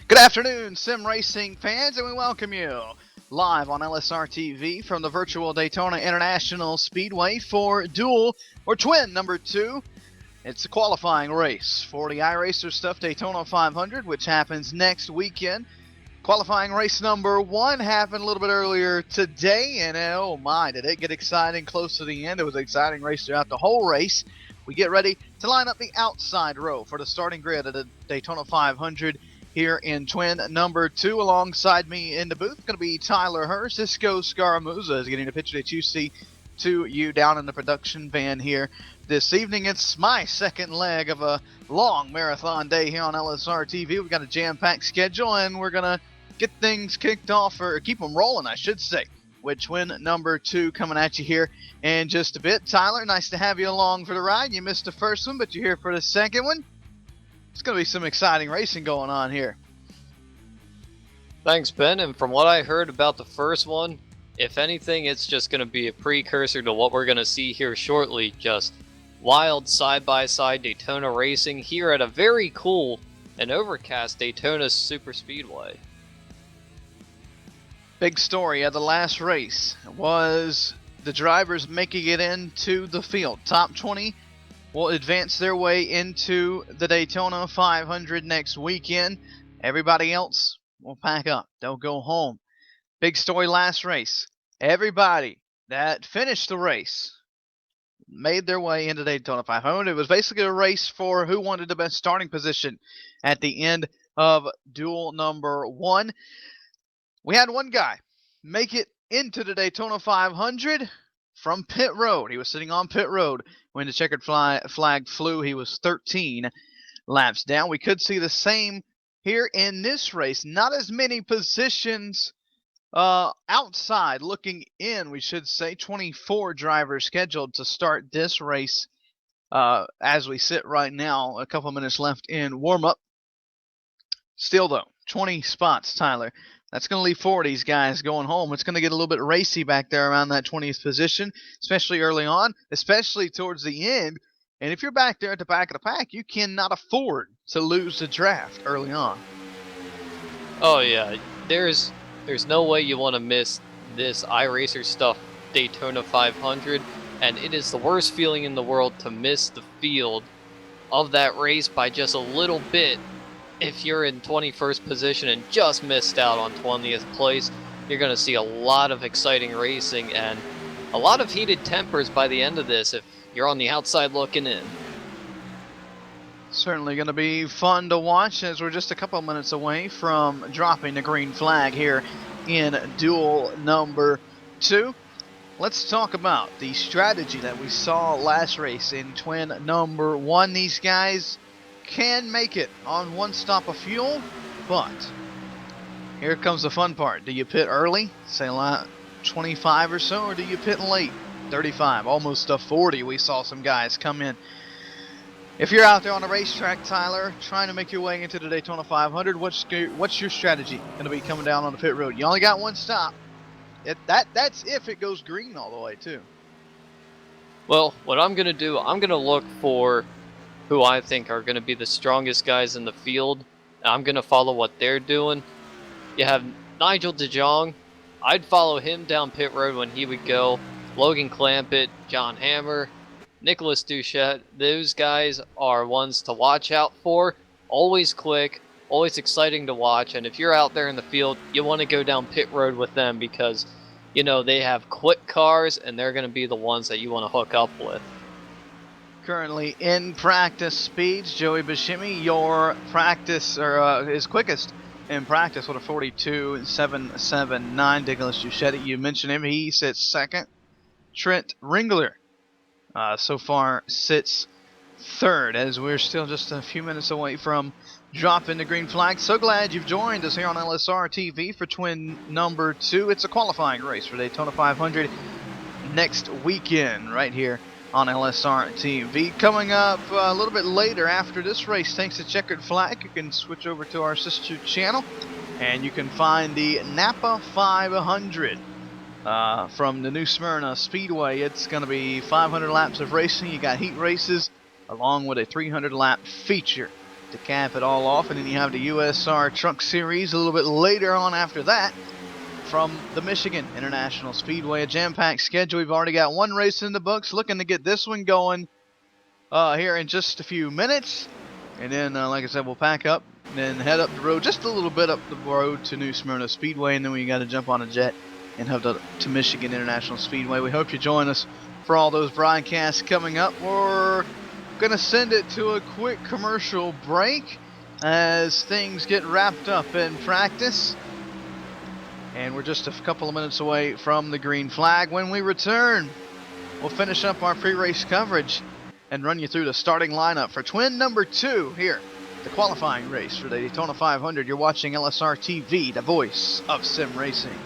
Good afternoon, sim racing fans, and we welcome you live on LSRTV from the virtual Daytona International Speedway for dual or twin number 2. It's a qualifying race for the iRacer Stuff Daytona 500, which happens next weekend. Qualifying race number 1 happened a little bit earlier today, and oh my, did it get exciting close to the end. It was an exciting race throughout the whole race. We get ready to line up the outside row for the starting grid of the Daytona 500 here in twin number 2. Alongside me in the booth going to be Tyler Hurst. Cisco Scaramuza is getting the picture that you see to you down in the production van here this evening. It's my second leg of a long marathon day here on LSRTV. We've got a jam-packed schedule, and we're going to get things kicked off, or keep them rolling, I should say, with twin number 2 coming at you here in just a bit. Tyler, nice to have you along for the ride. You missed the first one, but you're here for the second one. It's going to be some exciting racing going on here. Thanks, Ben. And from what I heard about the first one, if anything, it's just going to be a precursor to what we're going to see here shortly. Just wild side-by-side Daytona racing here at a very cool and overcast Daytona Super Speedway. Big story of the last race was the drivers making it into the field. Top 20 will advance their way into the Daytona 500 next weekend. Everybody else will pack up. They'll go home. Big story last race. Everybody that finished the race made their way into Daytona 500. It was basically a race for who wanted the best starting position at the end of duel number 1. We had one guy make it into the Daytona 500 from pit road. He was sitting on pit road when the checkered flag flew. He was 13 laps down. We could see the same here in this race. Not as many positions outside looking in, we should say. 24 drivers scheduled to start this race as we sit right now. A couple minutes left in warm-up. Still, though, 20 spots, Tyler. That's going to leave 4 of these guys going home. It's going to get a little bit racy back there around that 20th position, especially early on, especially towards the end. And if you're back there at the back of the pack, you cannot afford to lose the draft early on. Oh yeah, there's no way you want to miss this iRacer Stuff Daytona 500, and it is the worst feeling in the world to miss the field of that race by just a little bit. If you're in 21st position and just missed out on 20th place, you're going to see a lot of exciting racing and a lot of heated tempers by the end of this if you're on the outside looking in. Certainly going to be fun to watch as we're just a couple minutes away from dropping the green flag here in duel number 2. Let's talk about the strategy that we saw last race in twin number 1. These guys can make it on one stop of fuel, but here comes the fun part. Do you pit early, say 25 or so, or do you pit late, 35, almost a 40? We saw some guys come in. If you're out there on the racetrack, Tyler, trying to make your way into the Daytona 500, what's your strategy going to be coming down on the pit road? You only got one stop. That's if it goes green all the way too. Well, what I'm going to do, I'm going to look for who I think are going to be the strongest guys in the field. I'm going to follow what they're doing. You have Nigel DeJong. I'd follow him down pit road when he would go. Logan Clampett, John Hammer, Nicholas Duchette. Those guys are ones to watch out for. Always quick, always exciting to watch. And if you're out there in the field, you want to go down pit road with them because, you know, they have quick cars and they're going to be the ones that you want to hook up with. Currently in practice speeds, Joey Bashimi, your practice, or his quickest in practice with a 42.779. Nicholas Duchette, you mentioned him, he sits second. Trent Ringler so far sits third, as we're still just a few minutes away from dropping the green flag. So glad you've joined us here on LSR TV for twin number 2. It's a qualifying race for Daytona 500 next weekend right here on LSR TV. Coming up a little bit later after this race, thanks to Checkered Flag, you can switch over to our sister channel and you can find the Napa 500 from the New Smyrna Speedway. It's going to be 500 laps of racing. You got heat races along with a 300 lap feature to cap it all off. And then you have the USR Truck Series a little bit later on after that from the Michigan International Speedway. A jam-packed schedule. We've already got one race in the books, looking to get this one going here in just a few minutes. And then, like I said, we'll pack up and then head up the road, just a little bit up the road to New Smyrna Speedway. And then we got to jump on a jet and head up to Michigan International Speedway. We hope you join us for all those broadcasts coming up. We're going to send it to a quick commercial break as things get wrapped up in practice. And we're just a couple of minutes away from the green flag. When we return, we'll finish up our pre-race coverage and run you through the starting lineup for twin number 2 here, the qualifying race for the Daytona 500. You're watching LSRTV, the voice of sim racing.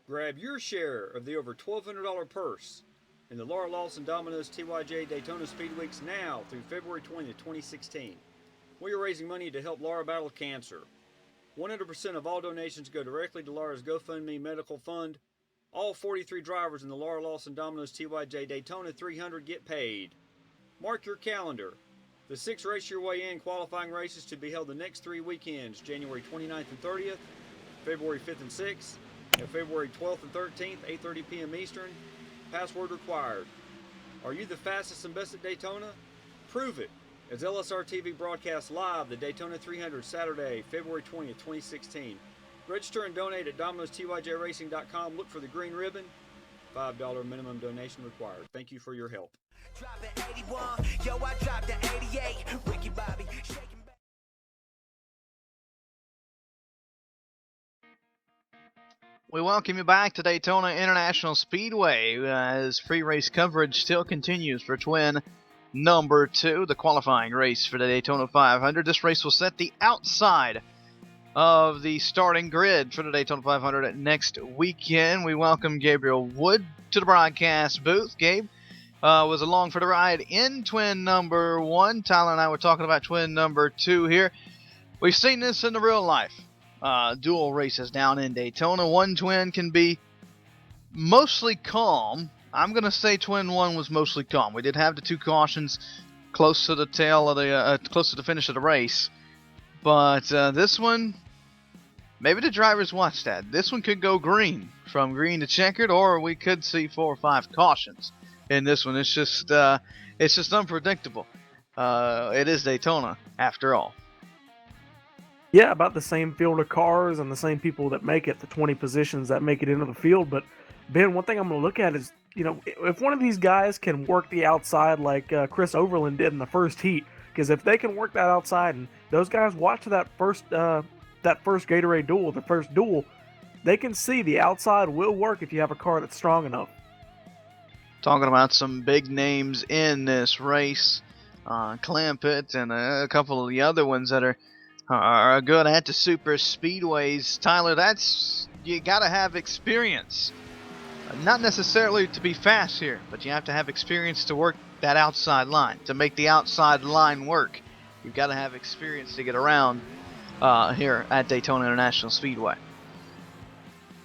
Grab your share of the over $1,200 purse in the Laura Lawson Domino's TYJ Daytona Speed Weeks now through February 20th, 2016. We are raising money to help Laura battle cancer. 100% of all donations go directly to Laura's GoFundMe medical fund. All 43 drivers in the Laura Lawson Domino's TYJ Daytona 300 get paid. Mark your calendar. The 6 Race Your Way In qualifying races to be held the next 3 weekends, January 29th and 30th, February 5th and 6th, and February 12th and 13th, 8:30 p.m. Eastern. Password required. Are you the fastest and best at Daytona? Prove it as LSRTV broadcasts live the Daytona 300 Saturday, February 20th, 2016. Register and donate at Domino'sTYJRacing.com. Look for the green ribbon. $5 minimum donation required. Thank you for your help. We welcome you back to Daytona International Speedway as pre-race coverage still continues for twin number 2, the qualifying race for the Daytona 500. This race will set the outside of the starting grid for the Daytona 500 next weekend. We welcome Gabriel Wood to the broadcast booth. Gabe was along for the ride in twin number 1. Tyler and I were talking about twin number 2 here. We've seen this in the real life. Dual races down in Daytona. One twin can be mostly calm. I'm going to say twin 1 was mostly calm. We did have the 2 cautions close to the tail of the close to the finish of the race. But this one, maybe the drivers watched that. This one could go green, from green to checkered, or we could see 4 or 5 cautions in this one. It's just unpredictable. It is Daytona after all. Yeah, about the same field of cars and the same people that make it, the 20 positions that make it into the field. But Ben, one thing I'm going to look at is, if one of these guys can work the outside like Chris Overland did in the first heat, because if they can work that outside, and those guys watch that first Gatorade duel, the first duel, they can see the outside will work if you have a car that's strong enough. Talking about some big names in this race, Clampett and a couple of the other ones that are good at the super speedways. Tyler, you gotta have experience. Not necessarily to be fast here, but you have to have experience to work that outside line, to make the outside line work. You've got to have experience to get around here at Daytona International Speedway.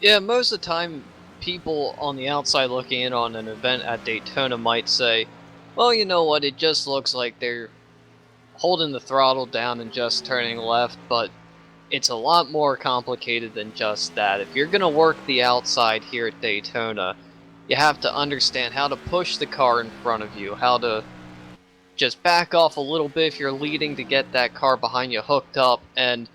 Yeah, most of the time, people on the outside looking in on an event at Daytona might say, well, you know what, it just looks like they're holding the throttle down and just turning left, but it's a lot more complicated than just that. If you're going to work the outside here at Daytona, you have to understand how to push the car in front of you, how to just back off a little bit if you're leading to get that car behind you hooked up, and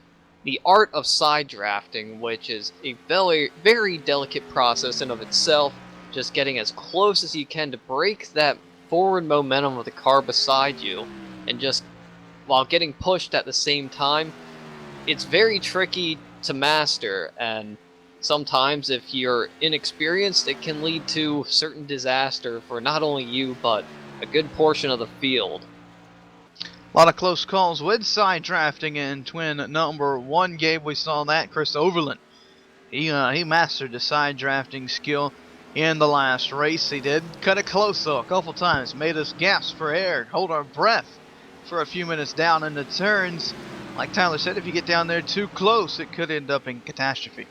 the art of side drafting, which is a very, very delicate process in of itself, just getting as close as you can to break that forward momentum of the car beside you, and just while getting pushed at the same time. It's very tricky to master, and sometimes if you're inexperienced, it can lead to certain disaster for not only you, but a good portion of the field. A lot of close calls with side drafting in twin number 1. Gabe, we saw that. Chris Overland, he mastered the side drafting skill in the last race. He did cut it close though a couple times, made us gasp for air, hold our breath for a few minutes down in the turns. Like Tyler said, if you get down there too close, it could end up in catastrophe.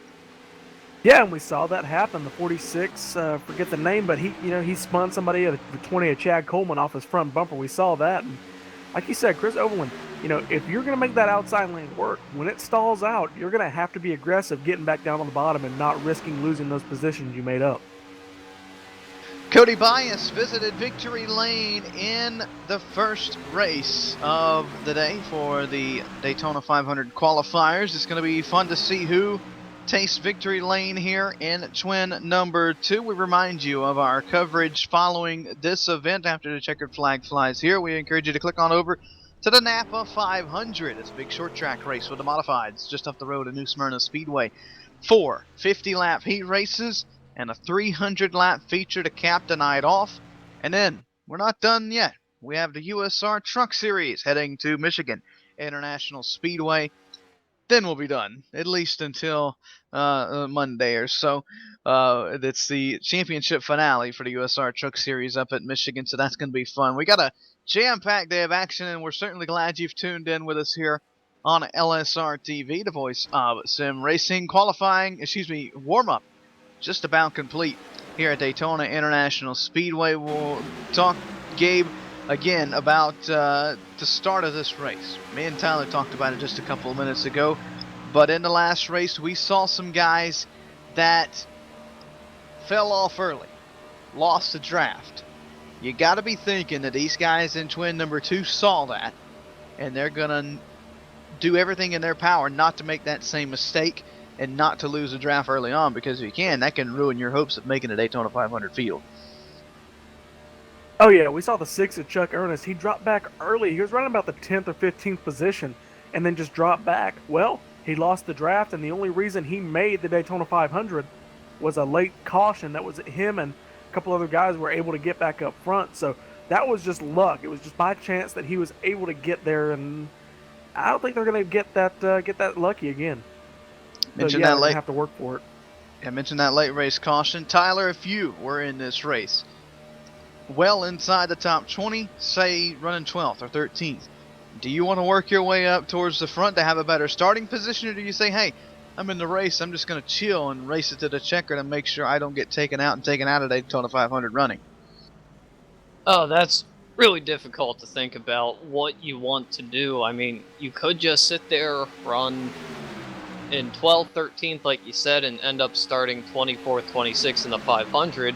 Yeah, and we saw that happen. The 46, forget the name, but he spun somebody at the 20 of Chad Coleman off his front bumper. We saw that, and like you said, Chris Overland, if you're going to make that outside lane work, when it stalls out, you're going to have to be aggressive getting back down on the bottom and not risking losing those positions you made up. Cody Bias visited Victory Lane in the first race of the day for the Daytona 500 qualifiers. It's going to be fun to see who tastes Victory Lane here in twin number 2. We remind you of our coverage following this event after the checkered flag flies here. We encourage you to click on over to the Napa 500. It's a big short track race with the modifieds just up the road at New Smyrna Speedway. 4 50-lap heat races and a 300-lap feature to cap the night off. And then, we're not done yet. We have the USR Truck Series heading to Michigan International Speedway. Then we'll be done, at least until Monday or so. It's the championship finale for the USR Truck Series up at Michigan, so that's going to be fun. We got a jam-packed day of action, and we're certainly glad you've tuned in with us here on LSRTV, the voice of Sim Racing. Warm-up just about complete here at Daytona International Speedway. We'll talk, Gabe, again about the start of this race. Me and Tyler talked about it just a couple of minutes ago, but in the last race we saw some guys that fell off early, lost the draft. You got to be thinking that these guys in twin number 2 saw that, and they're gonna do everything in their power not to make that same mistake and not to lose a draft early on, because if you can, that can ruin your hopes of making a Daytona 500 field. Oh yeah, we saw the 6 at Chuck Ernest. He dropped back early. He was running about the 10th or 15th position and then just dropped back. Well, he lost the draft, and the only reason he made the Daytona 500 was a late caution. That was him and a couple other guys were able to get back up front. So that was just luck. It was just by chance that he was able to get there, and I don't think they're going to get that lucky again. Mentioned so, yeah, that they're late. gonna have to work for it. I mentioned that late race caution. Tyler, if you were in this race, well inside the top 20, say running 12th or 13th, do you want to work your way up towards the front to have a better starting position, or do you say, hey, I'm in the race, I'm just going to chill and race it to the checker to make sure I don't get taken out of Daytona 500 running? Oh, that's really difficult to think about what you want to do. I mean, you could just sit there, run in 12th, 13th, like you said, and end up starting 24th, 26th in the 500.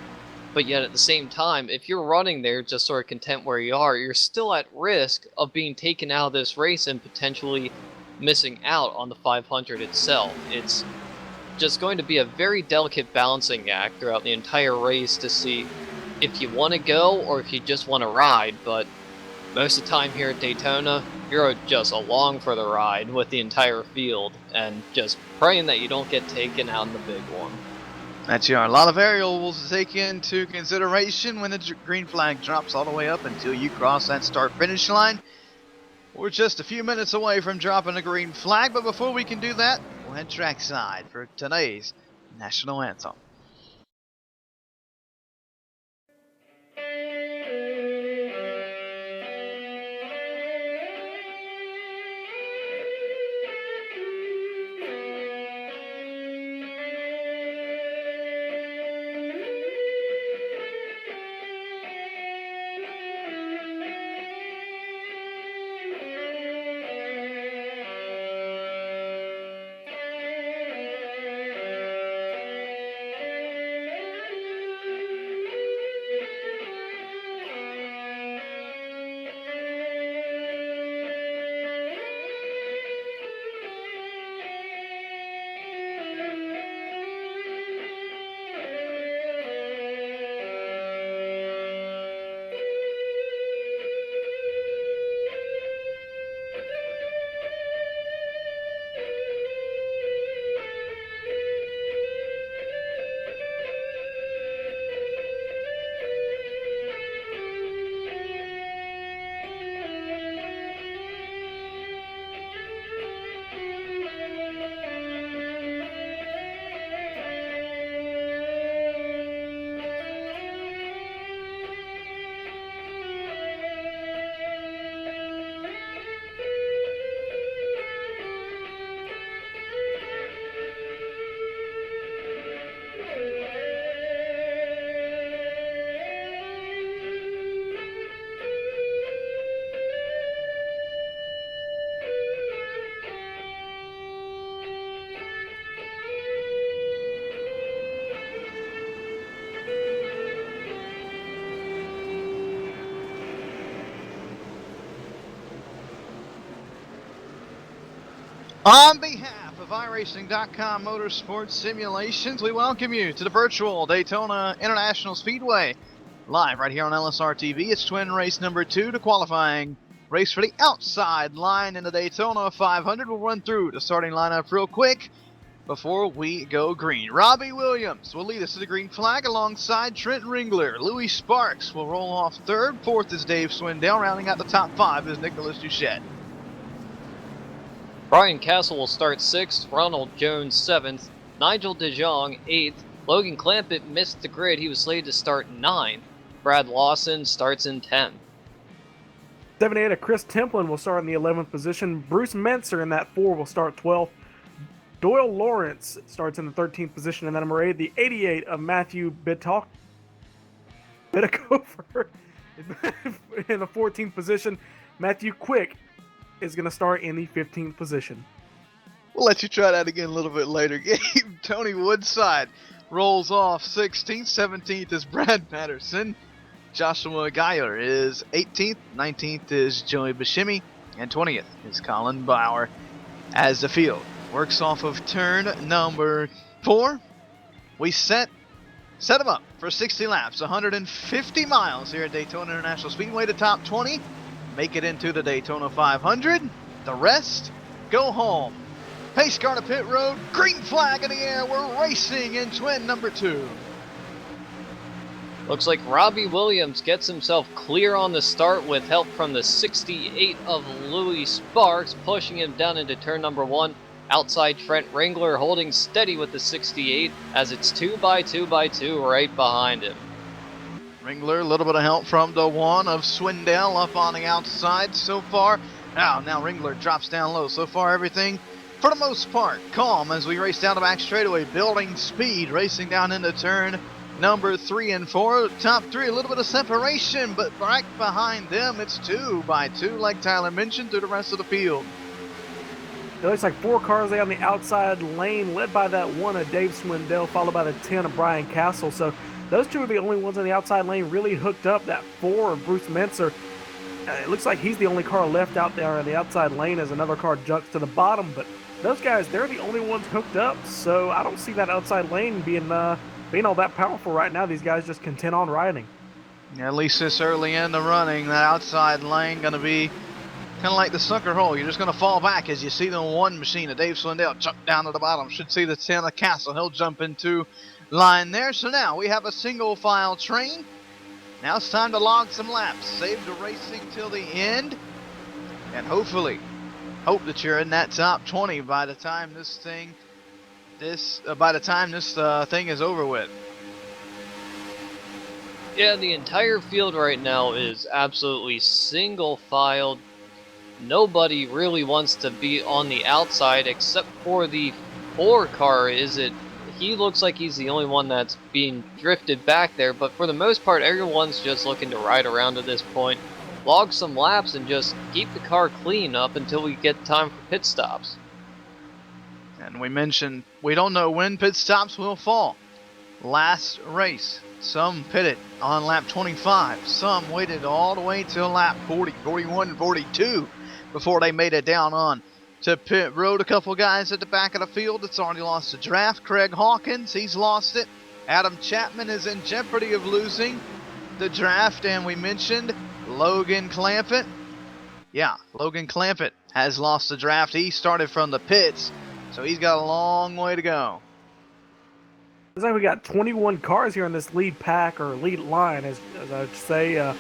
But yet at the same time, if you're running there just sort of content where you are, you're still at risk of being taken out of this race and potentially missing out on the 500 itself. It's just going to be a very delicate balancing act throughout the entire race to see if you want to go or if you just want to ride. But most of the time here at Daytona, you're just along for the ride with the entire field and just praying that you don't get taken out in the big one. That's a lot of variables to take into consideration when the green flag drops all the way up until you cross that start-finish line. We're just a few minutes away from dropping the green flag, but before we can do that, we'll head trackside for today's national anthem. On behalf of iRacing.com Motorsports Simulations, we welcome you to the virtual Daytona International Speedway. Live right here on LSRTV, it's twin race number 2, the qualifying race for the outside line in the Daytona 500. We'll run through the starting lineup real quick before we go green. Robbie Williams will lead us to the green flag alongside Trent Ringler. Louis Sparks will roll off third. Fourth is Dave Swindell. Rounding out the top 5 is Nicholas Duchette. Brian Castle will start 6th, Ronald Jones 7th, Nigel DeJong 8th, Logan Clampett missed the grid, he was slated to start 9th, Brad Lawson starts in 10th. 78 of Chris Templin will start in the 11th position, Bruce Menser in that 4 will start 12th, Doyle Lawrence starts in the 13th position, and then number 8, the 88 of Matthew Bitakofer in the 14th position, Matthew Quick is going to start in the 15th position. We'll let you try that again a little bit later. Game Tony Woodside rolls off 16th. 17th is Brad Patterson. Joshua Geyer is 18th. 19th is Joey Bashimi. And 20th is Colin Bauer. As the field works off of turn number 4, we set Set them up for 60 laps, 150 miles here at Daytona International Speedway. The top 20 make it into the Daytona 500. The rest go home. Pace car to pit road, green flag in the air. We're racing in twin number 2. Looks like Robbie Williams gets himself clear on the start with help from the 68 of Louis Sparks, pushing him down into turn number 1. Outside Trent Ringler holding steady with the 68 as it's 2x2x2 right behind him. Ringler, a little bit of help from the 1 of Swindell up on the outside so far. Now Ringler drops down low. So far everything, for the most part, calm as we race down the back straightaway, building speed, racing down into turn number 3 and 4. Top 3, a little bit of separation, but right behind them it's 2x2 like Tyler mentioned through the rest of the field. It looks like 4 cars there on the outside lane, led by that 1 of Dave Swindell, followed by the 10 of Brian Castle. So those 2 are the only ones on the outside lane really hooked up. That 4 of Bruce Menser, it looks like he's the only car left out there on the outside lane as another car jumps to the bottom. But those guys, they're the only ones hooked up. So I don't see that outside lane being all that powerful right now. These guys just content on riding. Yeah, at least this early in the running, that outside lane going to be kind of like the sucker hole. You're just going to fall back as you see the 1 machine of Dave Swindell jump down to the bottom. Should see the 10 of Castle. He'll jump into line there. So now we have a single file train. Now it's time to log some laps. Save the racing till the end. And hopefully, hope that you're in that top 20 by the time this thing is over with. Yeah, the entire field right now is absolutely single filed. Nobody really wants to be on the outside except for the 4 car. He looks like he's the only one that's being drifted back there, but for the most part everyone's just looking to ride around at this point, log some laps and just keep the car clean up until we get time for pit stops. And we mentioned we don't know when pit stops will fall. Last race, some pitted on lap 25, some waited all the way till lap 40, 41, 42 before they made it down on to pit road. A couple guys at the back of the field that's already lost the draft. Craig Hawkins, he's lost it. Adam Chapman is in jeopardy of losing the draft. And we mentioned Logan Clampett. Yeah, Logan Clampett has lost the draft. He started from the pits, so he's got a long way to go. Looks like we got 21 cars here in this lead pack, or lead line, as I would say.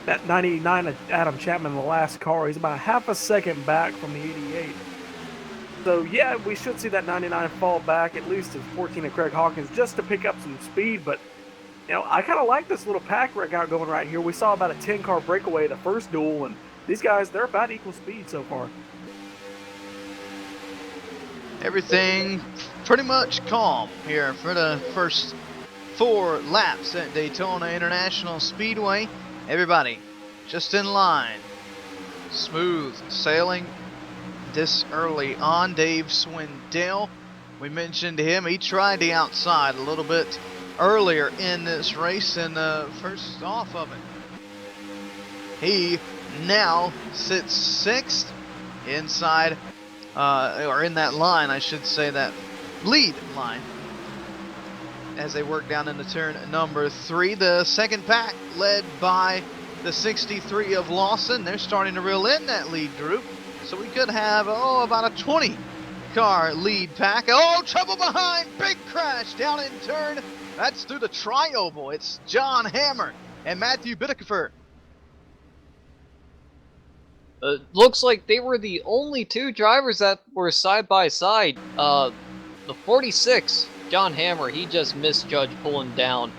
That 99 of Adam Chapman, the last car, he's about half a second back from the 88. So yeah, we should see that 99 fall back, at least to 14 of Craig Hawkins, just to pick up some speed. But I kind of like this little pack we got going right here. We saw about a 10-car breakaway the first duel, and these guys, they're about equal speed so far. Everything pretty much calm here for the first 4 laps at Daytona International Speedway. Everybody just in line. Smooth sailing this early on. Dave Swindell, we mentioned him. He tried the outside a little bit earlier in this race in the first off of it. He now sits 6th inside, or in that line, I should say, that lead line, as they work down into turn number 3. The second pack led by the 63 of Lawson. They're starting to reel in that lead group. So we could have, about a 20 car lead pack. Trouble behind. Big crash down in turn. That's through the tri-oval. It's John Hammer and Matthew Bittaker. Looks like they were the only 2 drivers that were side by side. The 46, John Hammer, he just misjudged pulling down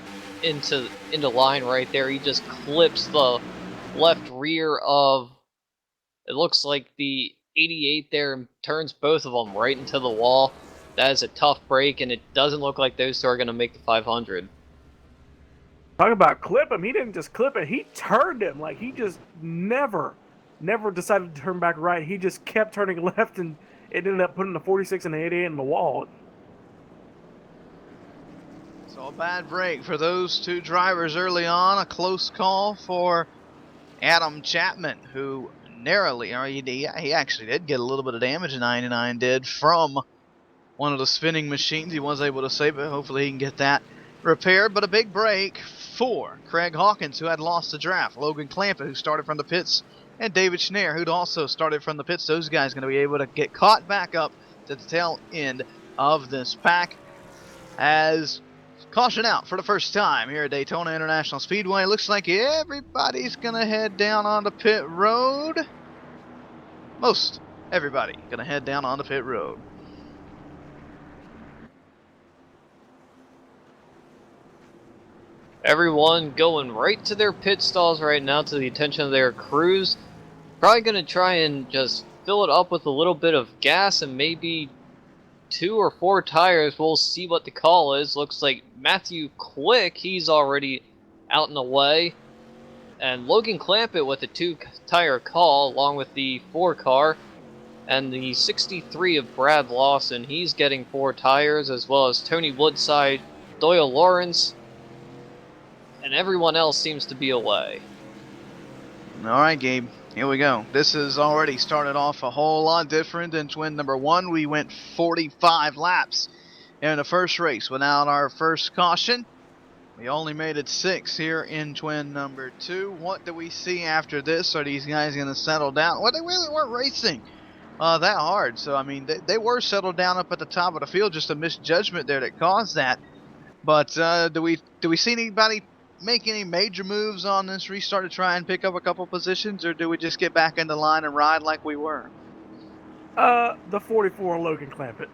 into line right there. He just clips the left rear of, it looks like the 88 there, and turns both of them right into the wall. That is a tough break, and it doesn't look like those 2 are going to make the 500. Talk about clip him. He didn't just clip it. He turned him. Like, he just never decided to turn back right. He just kept turning left, and it ended up putting the 46 and the 88 in the wall. So a bad break for those 2 drivers early on. A close call for Adam Chapman, who narrowly, he actually did get a little bit of damage, 99 did, from one of the spinning machines. He was able to save it. Hopefully he can get that repaired, but a big break for Craig Hawkins, who had lost the draft, Logan Clampett, who started from the pits, and David Schneer, who'd also started from the pits. Those guys going to be able to get caught back up to the tail end of this pack. As caution out for the first time here at Daytona International Speedway, looks like everybody's going to head down onto pit road. Most everybody going to head down onto pit road. Everyone going right to their pit stalls right now, to the attention of their crews. Probably going to try and just fill it up with a little bit of gas and maybe 2 or 4 tires. We'll see what the call is. Looks like Matthew Quick, he's already out and away. And Logan Clampett with a 2-tire call along with the 4 car. And the 63 of Brad Lawson, he's getting 4 tires, as well as Tony Woodside, Doyle Lawrence, and everyone else seems to be away. Alright, Gabe, here we go. This has already started off a whole lot different than twin number 1. We went 45 laps in the first race without our first caution. We only made it 6 here in twin number 2. What do we see after this? Are these guys going to settle down? Well, they really weren't racing that hard. So, I mean, they were settled down up at the top of the field. Just a misjudgment there that caused that. But do we see anybody make any major moves on this restart to try and pick up a couple positions, or do we just get back into line and ride like we were? The 44 Logan Clampett.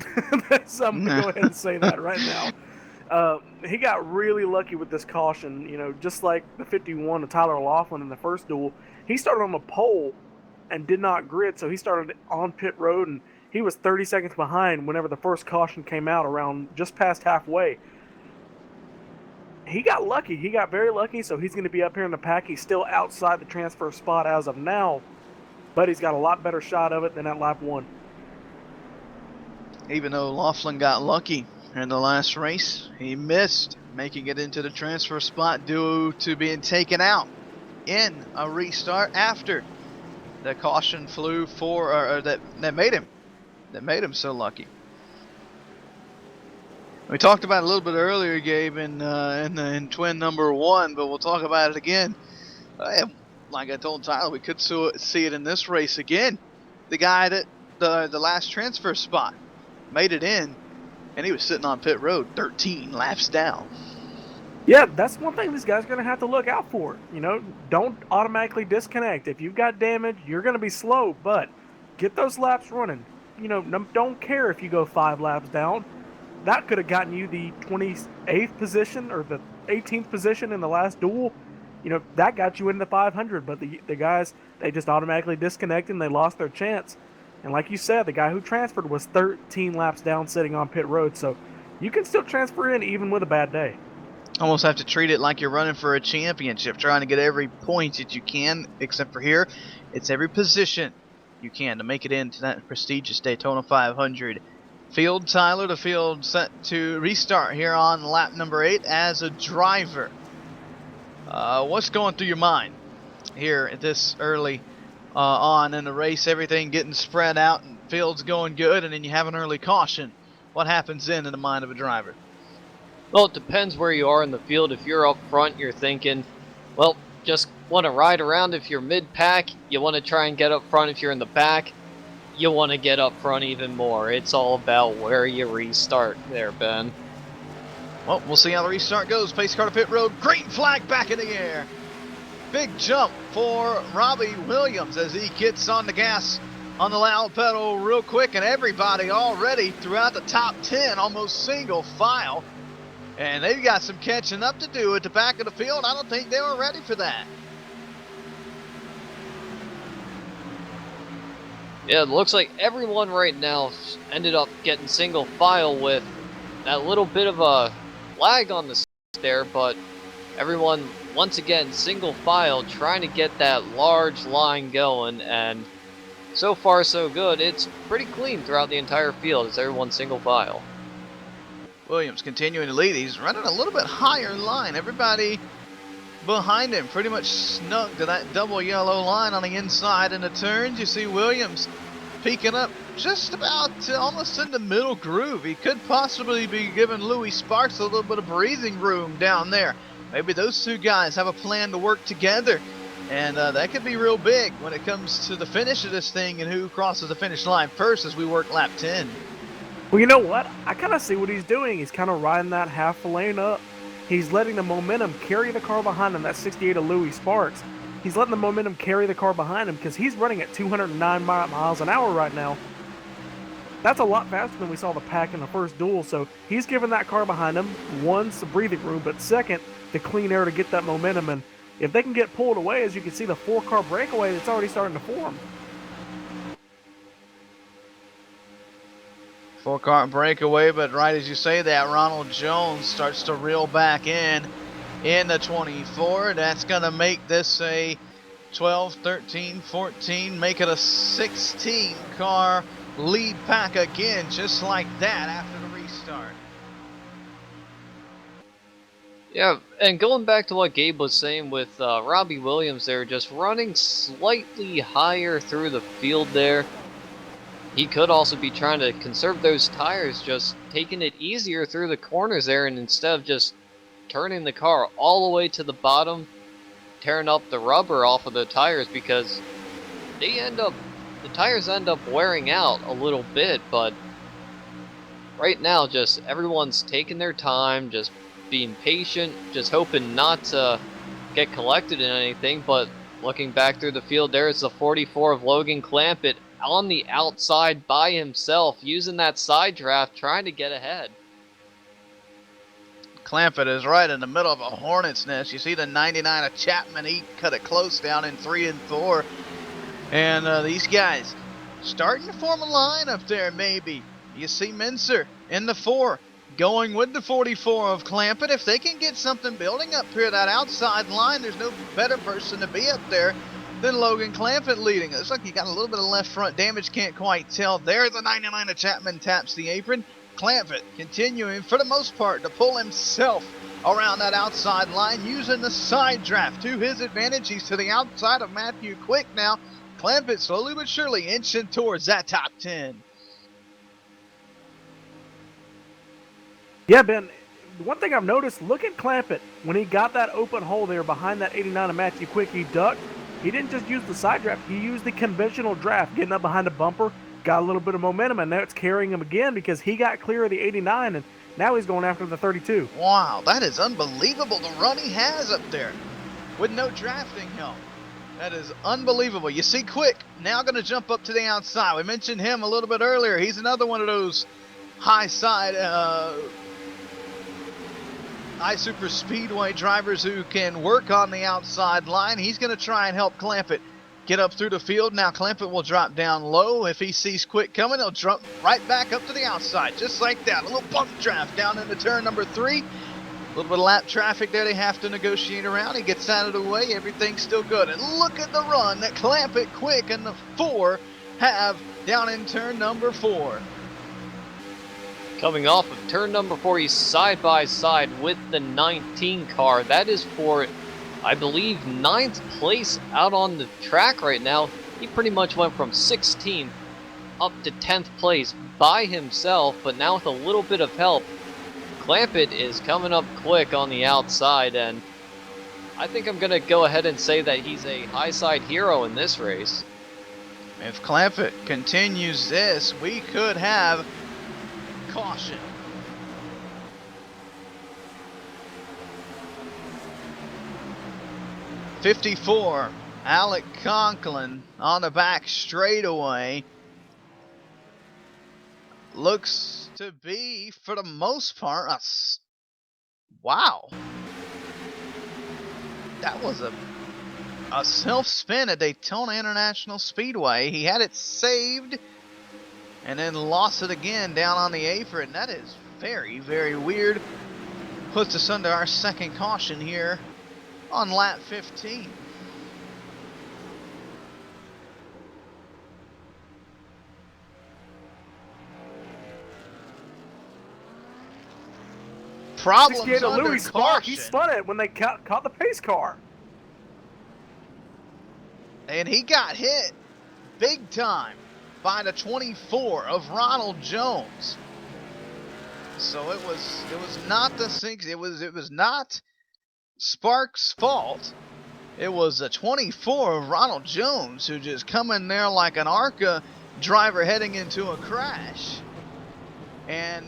I'm gonna go ahead and say that right now. He got really lucky with this caution. You know, just like the 51 of Tyler Laughlin in the first duel, he started on the pole and did not grid, so he started on pit road, and he was 30 seconds behind whenever the first caution came out, around just past halfway. He got lucky. He got very lucky, so he's going to be up here in the pack. He's still outside the transfer spot as of now, but he's got a lot better shot of it than at lap 1. Even though Laughlin got lucky in the last race, he missed making it into the transfer spot due to being taken out in a restart after the caution flew for, or that made him so lucky. We talked about it a little bit earlier, Gabe, in twin number 1, but we'll talk about it again. Like I told Tyler, we could see it in this race again. The guy that the last transfer spot made it in, and he was sitting on pit road 13 laps down. Yeah, that's one thing this guy's going to have to look out for. You know, don't automatically disconnect. If you've got damage, you're going to be slow, but get those laps running. You know, don't care if you go 5 laps down. That could have gotten you the 28th position or the 18th position in the last duel. You know, that got you into the 500, but the guys, they just automatically disconnected and they lost their chance. And like you said, the guy who transferred was 13 laps down sitting on pit road, so you can still transfer in even with a bad day. Almost have to treat it like you're running for a championship, trying to get every point that you can, except for here, it's every position you can to make it into that prestigious Daytona 500. Field, Tyler, the field set to restart here on lap number 8 as a driver. What's going through your mind here at this early on in the race? Everything getting spread out and field's going good, and then you have an early caution. What happens then in the mind of a driver? Well, it depends where you are in the field. If you're up front, you're thinking, well, just want to ride around. If you're mid-pack, you want to try and get up front. If you're in the back, you want to get up front even more. It's all about where you restart there, Ben. Well, we'll see how the restart goes. Pace car to pit road. Green flag back in the air. Big jump for Robbie Williams as he gets on the gas on the loud pedal real quick, and everybody already throughout the top 10, almost single file. And they've got some catching up to do at the back of the field. I don't think they were ready for that. Yeah, it looks like everyone right now ended up getting single file with that little bit of a lag on the there, but everyone, once again, single file, trying to get that large line going, and so far so good. It's pretty clean throughout the entire field as everyone's single file. Williams continuing to lead. He's running a little bit higher line. Everybody behind him pretty much snug to that double yellow line on the inside in the turns. You see Williams peeking up just about almost in the middle groove. He could possibly be giving Louis Sparks a little bit of breathing room down there. Maybe those two guys have a plan to work together, and that could be real big when it comes to the finish of this thing and who crosses the finish line first as we work lap 10. Well, you know what? I kind of see what he's doing. He's kind of riding that half a lane up. He's letting the momentum carry the car behind him, that 68 of Louis Sparks. He's letting the momentum carry the car behind him because he's running at 209 miles an hour right now. That's a lot faster than we saw the pack in the first duel, so he's giving that car behind him, one, some breathing room, but second, the clean air to get that momentum. And if they can get pulled away, as you can see, the 4-car breakaway that's already starting to form. 4-car breakaway, but right as you say that, Ronald Jones starts to reel back in the 24. That's going to make this a 12, 13, 14, make it a 16-car lead pack again, just like that after the restart. Yeah, and going back to what Gabe was saying with Robbie Williams there, just running slightly higher through the field there. He could also be trying to conserve those tires, just taking it easier through the corners there, and instead of just turning the car all the way to the bottom, tearing up the rubber off of the tires, because the tires end up wearing out a little bit. But right now, just everyone's taking their time, just being patient, just hoping not to get collected in anything. But looking back through the field, there's the 44 of Logan Clampett on the outside by himself, using that side draft, trying to get ahead. Clampett is right in the middle of a hornet's nest. You see the 99 of Chapman, he cut it close down in 3 and 4. And these guys starting to form a line up there maybe. You see Mincer in the 4, going with the 44 of Clampett. If they can get something building up here, that outside line, there's no better person to be up there than Logan Clampett leading. Looks like he got a little bit of left front damage, can't quite tell. There's the 99 of Chapman, taps the apron. Clampett continuing for the most part to pull himself around that outside line using the side draft to his advantage. He's to the outside of Matthew Quick now. Clampett slowly but surely inching towards that top 10. Yeah, Ben, one thing I've noticed, look at Clampett. When he got that open hole there behind that 89 of Matthew Quick, he ducked. He didn't just use the side draft, he used the conventional draft, getting up behind the bumper, got a little bit of momentum, and now it's carrying him again because he got clear of the 89, and now he's going after the 32. Wow, that is unbelievable, the run he has up there with no drafting help. That is unbelievable. You see Quick now going to jump up to the outside. We mentioned him a little bit earlier. He's another one of those high side high super speedway drivers who can work on the outside line. He's going to try and help Clampett get up through the field. Now Clampett will drop down low. If he sees Quick coming, he'll jump right back up to the outside, just like that. A little bump draft down into turn number 3. A little bit of lap traffic there they have to negotiate around. He gets out of the way. Everything's still good. And look at the run that Clampett, Quick, and the 4 have down in turn number 4. Coming off of turn number 4, he's side by side with the 19 car. That is for, I believe, 9th place out on the track right now. He pretty much went from 16th up to 10th place by himself, but now with a little bit of help, Clampett is coming up quick on the outside, and I think I'm going to go ahead and say that he's a high side hero in this race. If Clampett continues this, we could have caution. '54, Alec Conklin on the back straightaway. Looks to be, for the most part, wow. That was a self-spin at Daytona International Speedway. He had it saved and then lost it again down on the apron. That is very, very weird. Puts us under our second caution here on lap 15. Problems under Louis Sparks, caution. he spun it when they caught the pace car. And he got hit big time. by the 24 of Ronald Jones. So it was not the six. It was not Sparks' fault. It was the 24 of Ronald Jones who just come in there like an ARCA driver heading into a crash. And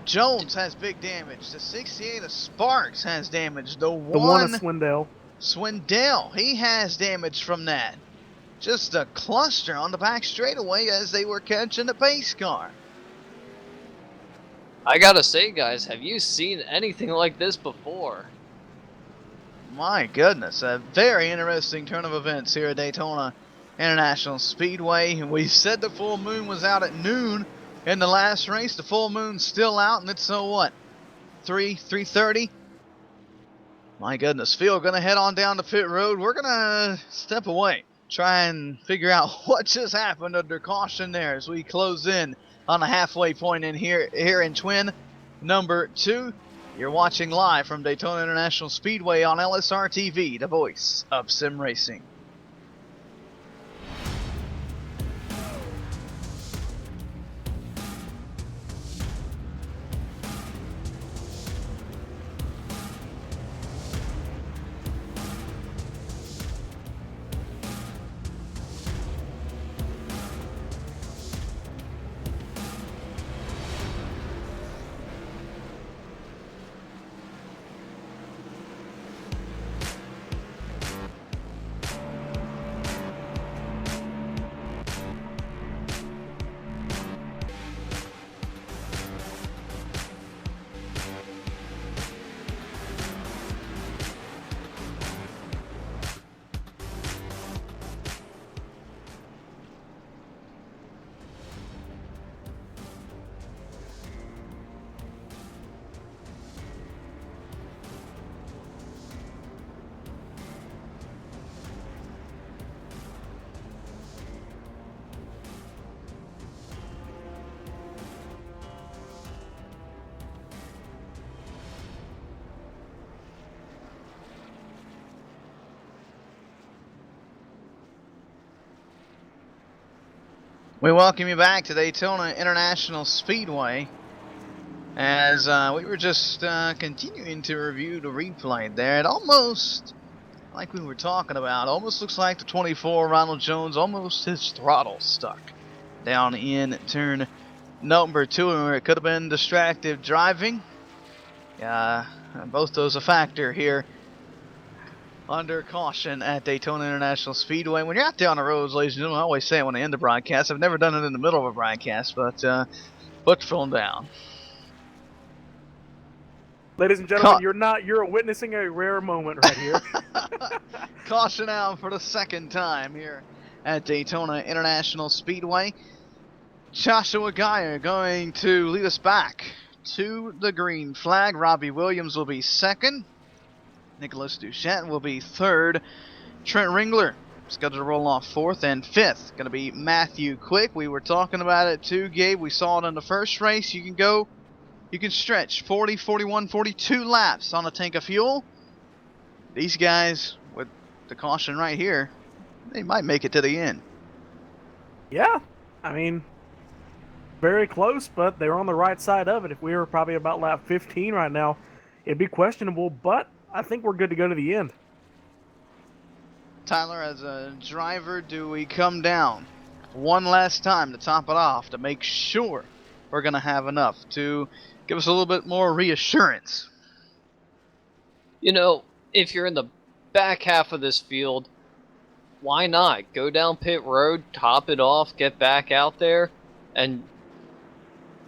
Jones has big damage. The 68 of Sparks has damage. The one of Swindell, he has damage from that. Just a cluster on the back straightaway as they were catching the pace car. I gotta say, guys, have you seen anything like this before? My goodness, a very interesting turn of events here at Daytona International Speedway. We said the full moon was out at noon in the last race. The full moon's still out, and it's so what? 3:30. My goodness, Phil, gonna head on down to pit road. We're gonna step away, try and figure out what just happened under caution there as we close in on the halfway point in here in twin number 2. You're watching live from Daytona International Speedway on LSRTV, the voice of sim racing. We welcome you back to Daytona International Speedway as we were just continuing to review the replay there. It almost, like we were talking about, almost looks like the 24 Ronald Jones, almost his throttle stuck down in turn number 2, where it could have been distracted driving. Both those a factor here under caution at Daytona International Speedway. When you're out there on the roads, ladies and gentlemen, I always say it when I end the broadcast. I've never done it in the middle of a broadcast, but put the phone down. Ladies and gentlemen, you're witnessing a rare moment right here. Caution out for the second time here at Daytona International Speedway. Joshua Geyer going to lead us back to the green flag. Robbie Williams will be second. Nicholas Duchette will be third. Trent Ringler scheduled to roll off fourth, and fifth going to be Matthew Quick. We were talking about it too, Gabe. We saw it in the first race. You can stretch 40, 41, 42 laps on a tank of fuel. These guys, with the caution right here, they might make it to the end. Yeah, I mean, very close, but they're on the right side of it. If we were probably about lap 15 right now, it'd be questionable, but I think we're good to go to the end. Tyler, as a driver, do we come down one last time to top it off to make sure we're going to have enough to give us a little bit more reassurance? You know, if you're in the back half of this field, why not? Go down pit road, top it off, get back out there, and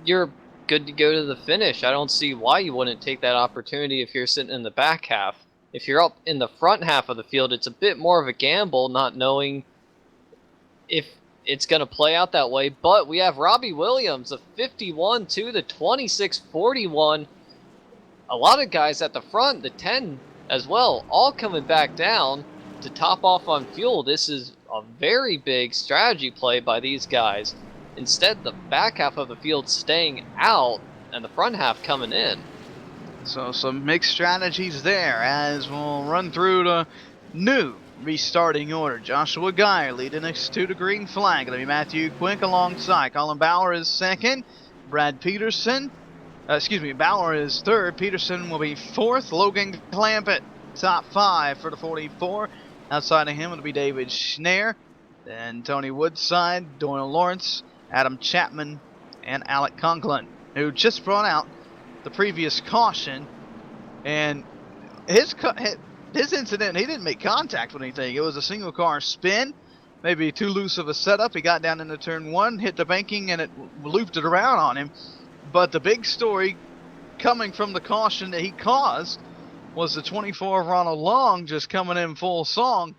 you're good to go to the finish. I don't see why you wouldn't take that opportunity if you're sitting in the back half. If you're up in the front half of the field, it's a bit more of a gamble, not knowing if it's going to play out that way. But we have Robbie Williams, a 51 to the 26-41. A lot of guys at the front, the 10 as well, all coming back down to top off on fuel. This is a very big strategy play by these guys. Instead, the back half of the field staying out and the front half coming in. So some mixed strategies there as we'll run through the new restarting order. Joshua Geyer leading us to the green flag. It'll be Matthew Quick alongside. Colin Bauer is second. Brad Peterson. Bauer is third. Peterson will be fourth. Logan Clampett, top 5 for the 44. Outside of him, it'll be David Schnare. Then Tony Woodside, Doyle Lawrence, Adam Chapman, and Alec Conklin, who just brought out the previous caution. And his incident, he didn't make contact with anything. It was a single car spin, maybe too loose of a setup. He got down into turn 1, hit the banking, and it looped it around on him. But the big story coming from the caution that he caused was the 24 of Ronald Long just coming in full song.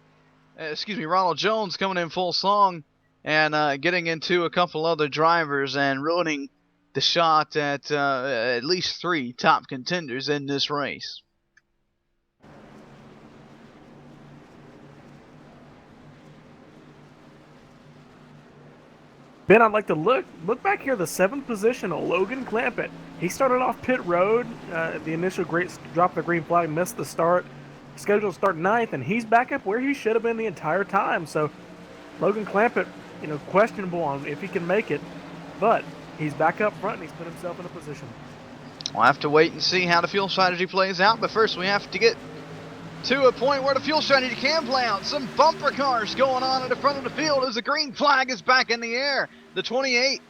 Ronald Jones coming in full song and getting into a couple other drivers and ruining the shot at least 3 top contenders in this race. Ben, I'd like to look back here. The 7th position of Logan Clampett. He started off pit road. The initial drop of the green flag, missed the start. Scheduled to start 9th, and he's back up where he should have been the entire time. So Logan Clampett, questionable on if he can make it, but he's back up front and he's put himself in a position. We'll have to wait and see how the fuel strategy plays out, but first we have to get to a point where the fuel strategy can play out. Some bumper cars going on at the front of the field as the green flag is back in the air. The 28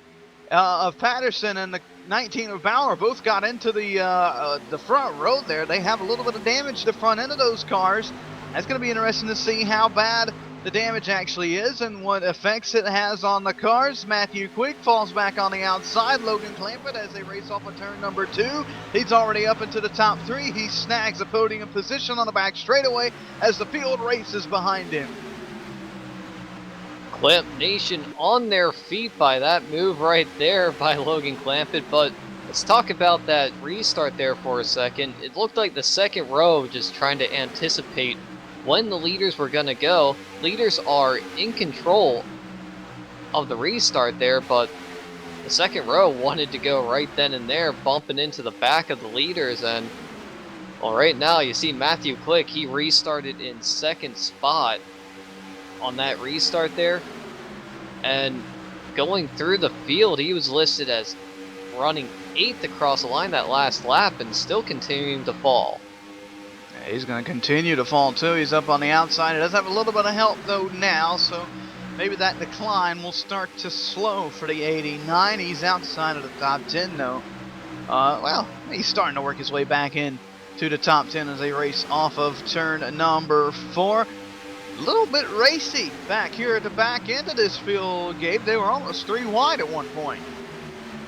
of Patterson and the 19 of Bauer both got into the front road there. They have a little bit of damage to the front end of those cars. That's going to be interesting to see how bad the damage actually is and what effects it has on the cars. Matthew Quick falls back on the outside. Logan Clampett as they race off of turn number 2. He's already up into the top 3. He snags a podium position on the back straightaway as the field races behind him. Clamp Nation on their feet by that move right there by Logan Clampett, but let's talk about that restart there for a second. It looked like the second row just trying to anticipate when the leaders were going to go. Leaders are in control of the restart there, but the second row wanted to go right then and there, bumping into the back of the leaders. And well, right now you see Matthew Quick, he restarted in 2nd spot on that restart there, and going through the field he was listed as running 8th across the line that last lap and still continuing to fall. Yeah, he's going to continue to fall too. He's up on the outside. He does have a little bit of help though now, so maybe that decline will start to slow for the 89. He's outside of the top 10 though. Well, he's starting to work his way back in to the top 10 as they race off of turn number 4. A little bit racy back here at the back end of this field, Gabe. They were almost 3 wide at one point.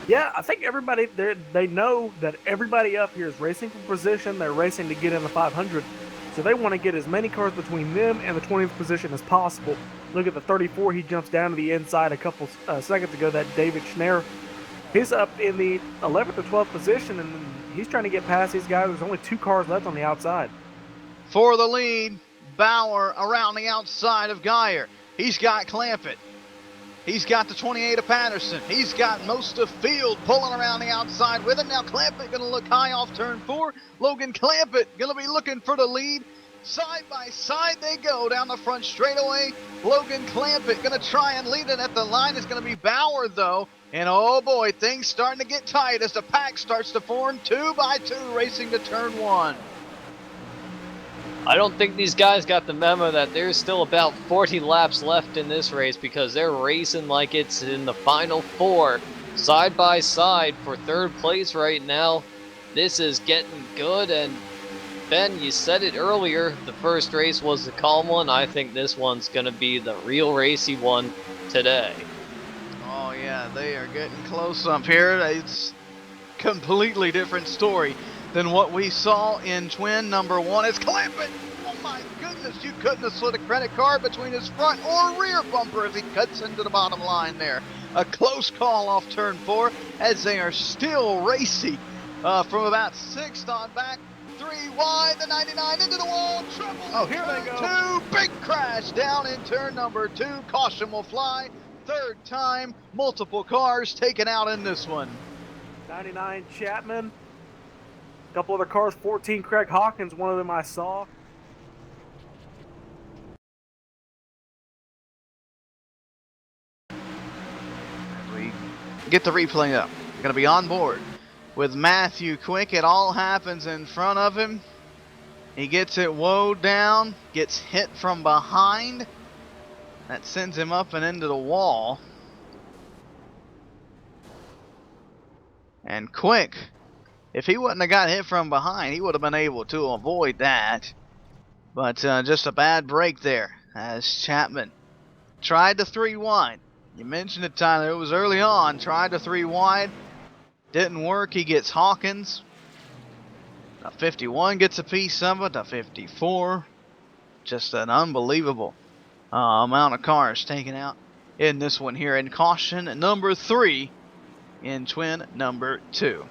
Yeah, I think everybody, they know that everybody up here is racing for position. They're racing to get in the 500. So they want to get as many cars between them and the 20th position as possible. Look at the 34. He jumps down to the inside a couple seconds ago. That David Schnare. He's up in the 11th or 12th position, and he's trying to get past these guys. There's only 2 cars left on the outside. For the lead, Bauer around the outside of Geyer. He's got Clampett. He's got the 28 of Patterson. He's got most of field pulling around the outside with him. Now Clampett going to look high off turn 4. Logan Clampett going to be looking for the lead. Side by side they go down the front straightaway. Logan Clampett going to try and lead it at the line. It's going to be Bauer though. And oh boy, things starting to get tight as the pack starts to form 2 by 2 racing to turn 1. I don't think these guys got the memo that there's still about 40 laps left in this race, because they're racing like it's in the final 4, side by side for 3rd place right now. This is getting good, and Ben, you said it earlier, the first race was the calm one. I think this one's going to be the real racy one today. Oh yeah, they are getting close up here. It's a completely different story than what we saw in twin number 1. It's Clampett. Oh my goodness, you couldn't have slid a credit card between his front or rear bumper as he cuts into the bottom line there. A close call off turn 4 as they are still racy from about 6th on back. 3 wide, the 99 into the wall, trouble. Oh, here they go. 2, big crash down in turn number 2. Caution will fly. 3rd time, multiple cars taken out in this one. 99 Chapman. A couple other cars, 14 Craig Hawkins, one of them I saw. get the replay up. Going to be on board with Matthew Quick. It all happens in front of him. He gets it woed down, gets hit from behind. That sends him up and into the wall. And Quick, if he wouldn't have got hit from behind, he would have been able to avoid that. But just a bad break there as Chapman tried the 3 wide. You mentioned it, Tyler. It was early on. Tried the 3 wide. Didn't work. He gets Hawkins. The 51 gets a piece of it. The 54. Just an unbelievable amount of cars taken out in this one here. And caution number 3 in twin number 2.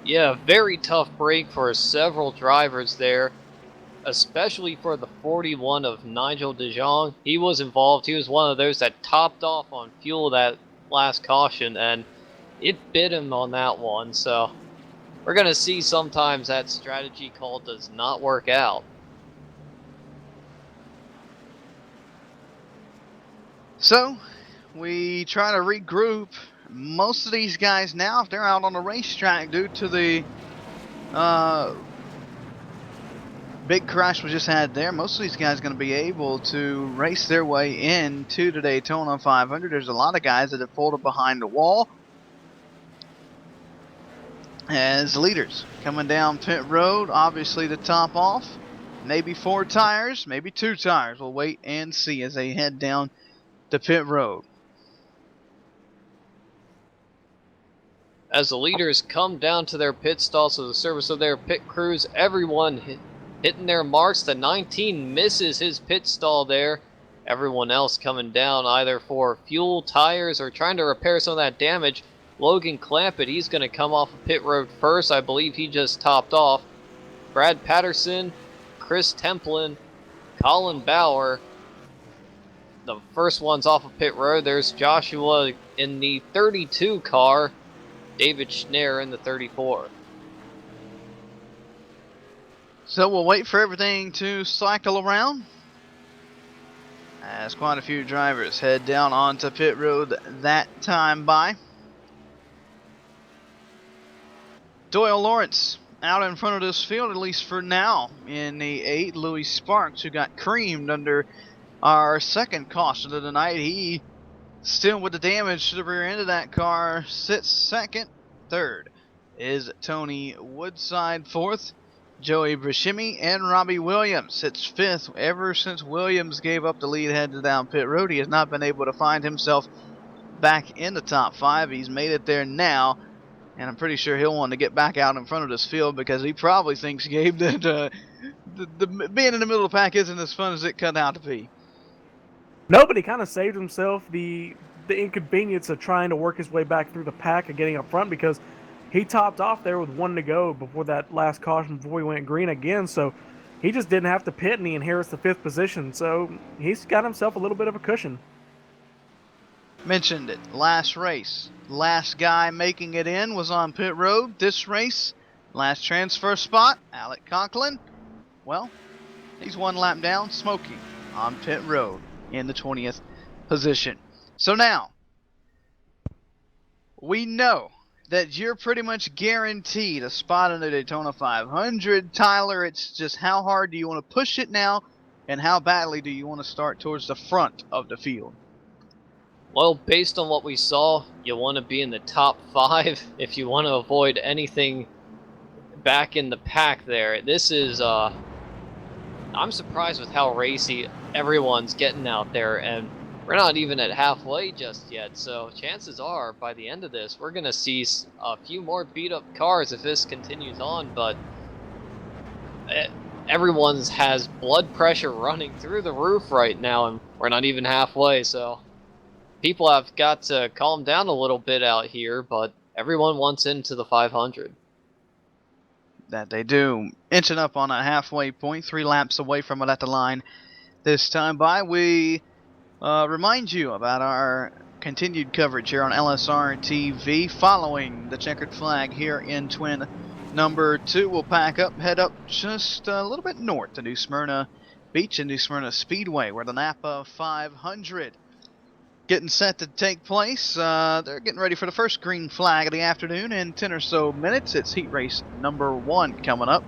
Yeah, very tough break for several drivers there, especially for the 41 of Nigel De Jong. He was involved. He was one of those that topped off on fuel that last caution, and it bit him on that one. So we're going to see sometimes that strategy call does not work out. So we try to regroup. Most of these guys now, if they're out on the racetrack due to the big crash we just had there, most of these guys are going to be able to race their way into the Daytona 500. There's a lot of guys that have pulled up behind the wall as leaders coming down pit road. Obviously the top off, maybe 4 tires, maybe 2 tires. We'll wait and see as they head down the pit road. As the leaders come down to their pit stall, so the service of their pit crews, everyone hitting their marks. The 19 misses his pit stall there. Everyone else coming down either for fuel, tires, or trying to repair some of that damage. Logan Clampett, he's going to come off of pit road first. I believe he just topped off. Brad Patterson, Chris Templin, Colin Bauer. The first one's off of pit road. There's Joshua in the 32 car. David Schneier in the 34. So we'll wait for everything to cycle around as quite a few drivers head down onto pit road that time by. Doyle Lawrence out in front of this field, at least for now, in the 8. Louis Sparks, who got creamed under our second caution of the night. He still with the damage to the rear end of that car sits second. Third is Tony Woodside. Fourth, Joey Brashimi, and Robbie Williams sits 5th. Ever since Williams gave up the lead headed down pit road, he has not been able to find himself back in the top 5. He's made it there now, and I'm pretty sure he'll want to get back out in front of this field because he probably thinks, Gabe, that the being in the middle of the pack isn't as fun as it cut out to be. Nobody kind of saved himself the inconvenience of trying to work his way back through the pack and getting up front, because he topped off there with 1 to go before that last caution before he went green again. So he just didn't have to pit, and he inherits the 5th position. So he's got himself a little bit of a cushion. Mentioned it. Last race. Last guy making it in was on pit road. This race, last transfer spot, Alec Conklin. Well, he's 1 lap down, smoking on pit road in the 20th position. So now, we know that you're pretty much guaranteed a spot in the Daytona 500. Tyler, it's just how hard do you want to push it now, and how badly do you want to start towards the front of the field? Well, based on what we saw, you want to be in the top 5 if you want to avoid anything back in the pack there. This is, I'm surprised with how racy everyone's getting out there, and we're not even at halfway just yet, so chances are by the end of this we're going to see a few more beat up cars if this continues on, but everyone's has blood pressure running through the roof right now, and we're not even halfway, so people have got to calm down a little bit out here, but everyone wants into the 500. That they do. Inching up on a halfway point, 3 laps away from it at the line this time by. We remind you about our continued coverage here on LSRTV following the checkered flag here in twin number 2. We'll pack up, head up just a little bit north to New Smyrna Beach and New Smyrna Speedway, where the Napa 500 getting set to take place. They're getting ready for the first green flag of the afternoon in 10 or so minutes. It's heat race number 1 coming up.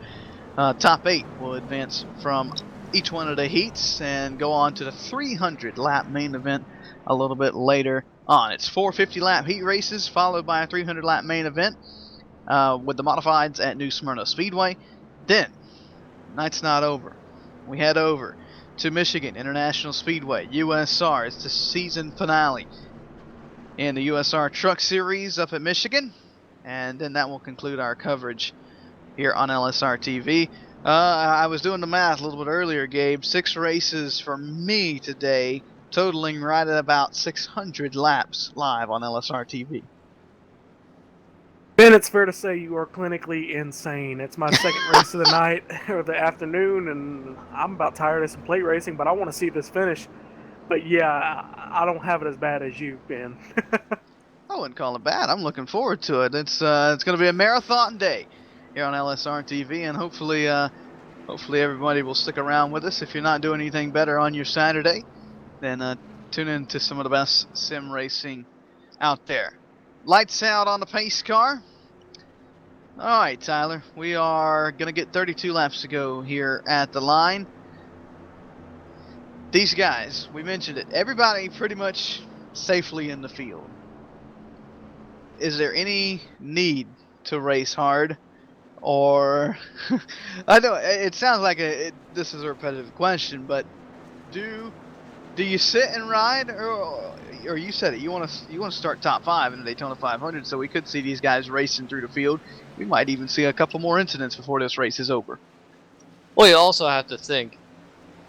Top 8 will advance from each one of the heats and go on to the 300 lap main event a little bit later on. It's 450 lap heat races followed by a 300 lap main event with the modifieds at New Smyrna Speedway. Then, night's not over. We head over to Michigan International Speedway, USR. It's the season finale in the USR Truck Series up at Michigan. And then that will conclude our coverage here on LSRTV. I was doing the math a little bit earlier, Gabe. 6 races for me today, totaling right at about 600 laps live on LSRTV. Ben, it's fair to say you are clinically insane. It's my second race of the night or the afternoon, and I'm about tired of some plate racing, but I want to see this finish. But yeah, I don't have it as bad as you, Ben. I wouldn't call it bad. I'm looking forward to it. It's going to be a marathon day here on LSRTV, and hopefully everybody will stick around with us. If you're not doing anything better on your Saturday, then tune in to some of the best sim racing out there. Lights out on the pace car. All right, Tyler, we are going to get 32 laps to go here at the line. These guys, we mentioned it, everybody pretty much safely in the field. Is there any need to race hard? Or, I know it sounds like this is a repetitive question, but do you sit and ride, or you said it, you want to start top 5 in the Daytona 500, so we could see these guys racing through the field. We might even see a couple more incidents before this race is over. Well, you also have to think,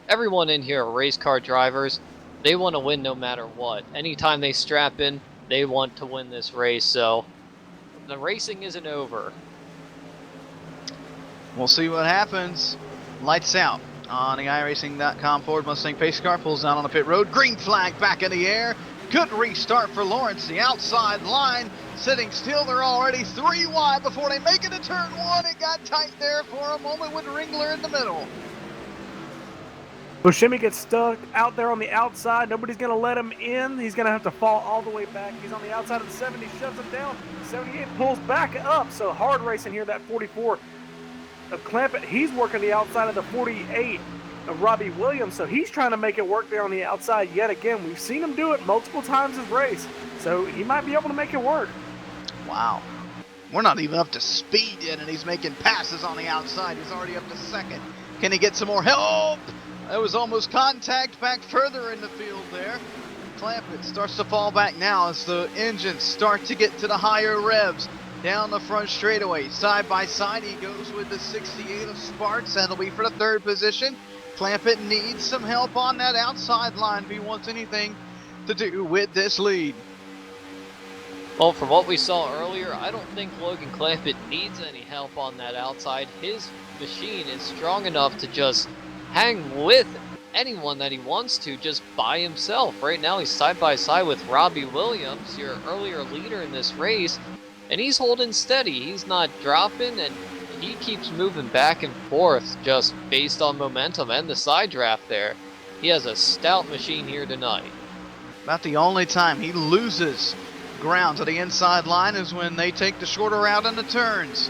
everyone in here are race car drivers. They want to win no matter what. Anytime they strap in, they want to win this race, so the racing isn't over. We'll see what happens. Lights out on the iRacing.com Ford Mustang pace car. Pulls down on the pit road. Green flag back in the air. Good restart for Lawrence. The outside line sitting still. They're already 3 wide before they make it to turn 1. It got tight there for a moment with Ringler in the middle. Buscemi gets stuck out there on the outside. Nobody's going to let him in. He's going to have to fall all the way back. He's on the outside of the 70. Shuts him down. 78 pulls back up. So hard racing here, that 44 of Clampett. He's working the outside of the 48 of Robbie Williams. So he's trying to make it work there on the outside yet again. We've seen him do it multiple times this race. So he might be able to make it work. Wow. We're not even up to speed yet, and he's making passes on the outside. He's already up to second. Can he get some more help? That was almost contact back further in the field there. Clampett starts to fall back now as the engines start to get to the higher revs. Down the front straightaway, side by side, he goes with the 68 of Sparks. That'll be for the 3rd position. Clampett needs some help on that outside line if he wants anything to do with this lead. Well, from what we saw earlier, I don't think Logan Clampett needs any help on that outside. His machine is strong enough to just hang with anyone that he wants to just by himself. Right now he's side by side with Robbie Williams, your earlier leader in this race, and he's holding steady. He's not dropping, and he keeps moving back and forth just based on momentum and the side draft there. He has a stout machine here tonight. About the only time he loses ground to the inside line is when they take the shorter route in the turns.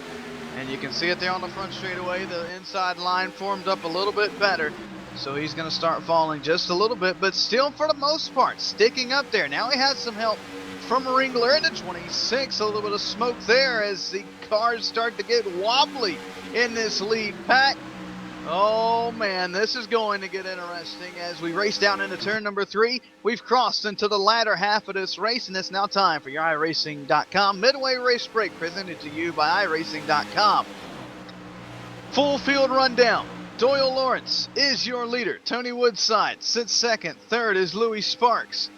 And you can see it there on the front straightaway. The inside line formed up a little bit better. So he's going to start falling just a little bit, but still for the most part sticking up there. Now he has some help from Ringler into 26. A little bit of smoke there as the cars start to get wobbly in this lead pack. Oh man, this is going to get interesting as we race down into turn number 3. We've crossed into the latter half of this race, and it's now time for your iRacing.com Midway Race Break, presented to you by iRacing.com. Full field rundown. Doyle Lawrence is your leader. Tony Woodside sits second. Third is Louis Sparks.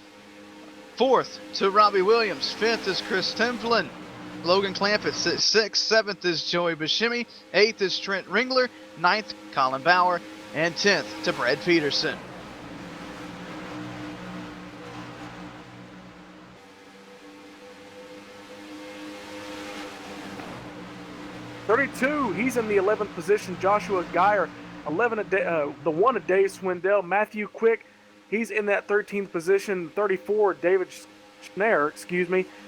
Fourth to Robbie Williams. Fifth is Chris Templin. Logan Clampett sits sixth. Seventh is Joey Buscemi. Eighth is Trent Ringler. Ninth, Colin Bauer. And 10th to Brad Peterson. .32, he's in the 11th position. Joshua Geyer, 11 a day, the one a Dave Swindell. Matthew Quick he's in that 13th position. 34, David Schneier,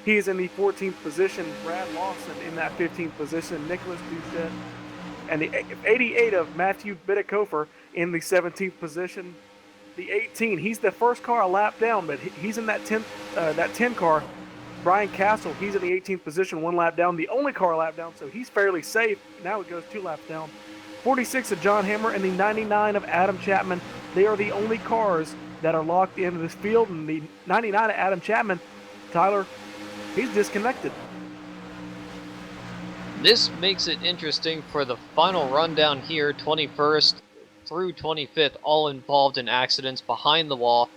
he is in the 14th position. Brad Lawson in that 15th position. Nicholas Doucette and the 88 of Matthew Bittakofer in the 17th position. The 18, he's the first car a lap down, but he's in that 10 car. Brian Castle, he's in the 18th position, 1 lap down, the only car a lap down, so he's fairly safe. Now it goes 2 laps down. 46 of John Hammer and the 99 of Adam Chapman. They are the only cars that are locked into this field, and the 99 of Adam Chapman, Tyler, he's disconnected. This makes it interesting for the final rundown here, 21st through 25th, all involved in accidents behind the wall.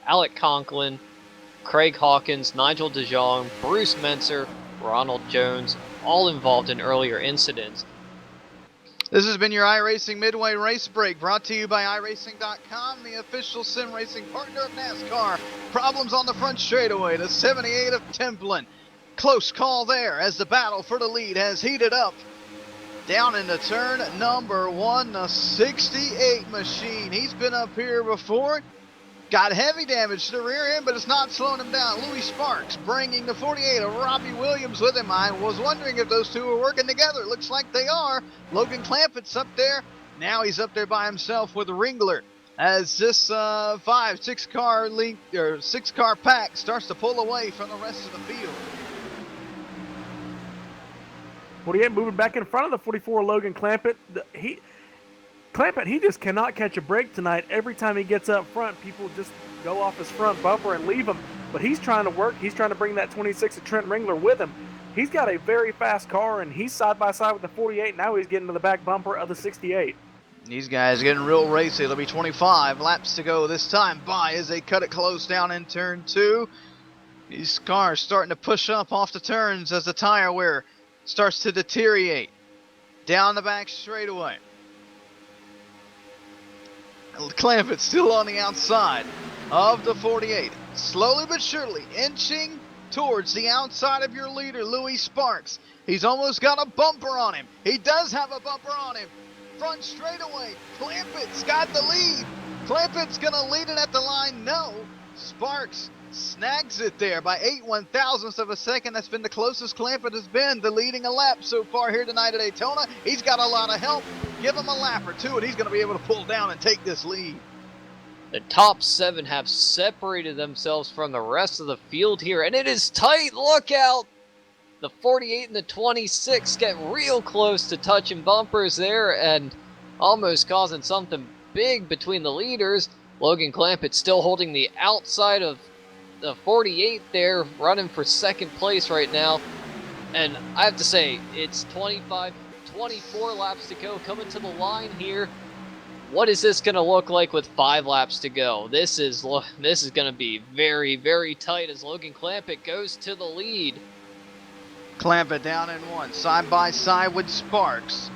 Alec Conklin, Craig Hawkins, Nigel DeJong, Bruce Menser, Ronald Jones, all involved in earlier incidents. This has been your iRacing Midway Race Break, brought to you by iRacing.com, the official sim racing partner of NASCAR. Problems on the front straightaway to 78 of Templin. Close call there as the battle for the lead has heated up. Down into turn number 1, the 68 machine. He's been up here before. Got heavy damage to the rear end, but it's not slowing him down. Louis Sparks bringing the 48 of Robbie Williams with him. I was wondering if those two were working together. Looks like they are. Logan Clampett's up there. Now he's up there by himself with Ringler. As this 6 car pack starts to pull away from the rest of the field. 48 moving back in front of the 44, Logan Clampett. He just cannot catch a break tonight. Every time he gets up front, people just go off his front bumper and leave him. But he's trying to work. He's trying to bring that 26 of Trent Ringler with him. He's got a very fast car, and he's side by side with the 48. Now he's getting to the back bumper of the 68. These guys getting real racy. There'll be 25 laps to go this time by as they cut it close down in turn 2. These cars starting to push up off the turns as the tire wear starts to deteriorate. Down the back straightaway. Clampett's still on the outside of the 48. Slowly but surely inching towards the outside of your leader, Louis Sparks. He's almost got a bumper on him. He does have a bumper on him. Front straightaway. Clampett's got the lead. Clampett's going to lead it at the line. No. Sparks snags it there by 8/1000ths of a second. That's been the closest Clampett has been to leading a lap so far here tonight at Daytona. He's got a lot of help. Give him a lap or two, and he's going to be able to pull down and take this lead. The top 7 have separated themselves from the rest of the field here, and it is tight. Look out! The 48 and the 26 get real close to touching bumpers there and almost causing something big between the leaders. Logan Clampett still holding the outside of the 48 there, running for second place right now. And I have to say, it's 24 laps to go, coming to the line here. What is this going to look like with 5 laps to go? This is going to be very, very tight as Logan Clampett goes to the lead. Clampett down in 1, side by side with Sparks.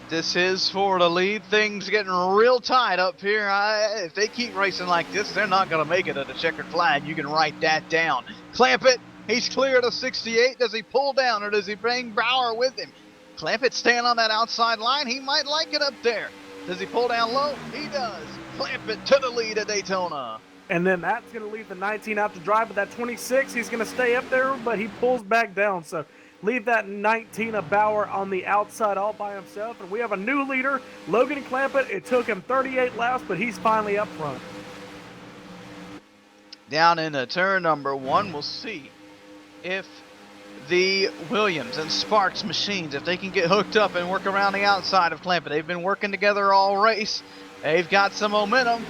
This is for the lead. Things getting real tight up here. If they keep racing like this, they're not going to make it to the checkered flag. You can write that down. Clampett, he's clear to 68. Does he pull down or does he bring Bauer with him? Clampett staying on that outside line. He might like it up there. Does he pull down low? He does. Clampett to the lead at Daytona. And then that's going to leave the 19 out to drive, but that 26, he's going to stay up there, but he pulls back down. So leave that 19 of Bauer on the outside all by himself. And we have a new leader, Logan Clampett. It took him 38 laps, but he's finally up front. Down into turn number 1, we'll see if the Williams and Sparks machines, if they can get hooked up and work around the outside of Clampett. They've been working together all race. They've got some momentum.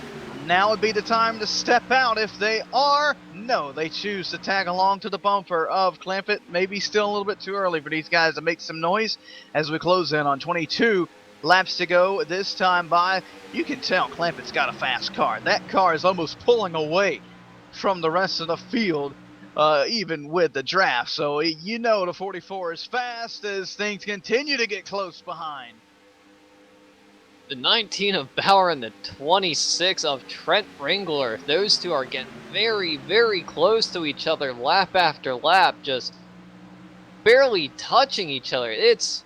Now would be the time to step out if they are. No, they choose to tag along to the bumper of Clampett. Maybe still a little bit too early for these guys to make some noise as we close in on 22 laps to go. This time by, you can tell Clampett's got a fast car. That car is almost pulling away from the rest of the field, even with the draft. So you know the 44 is fast as things continue to get close behind. The 19 of Bauer and the 26 of Trent Ringler. Those two are getting very, very close to each other lap after lap, just barely touching each other. It's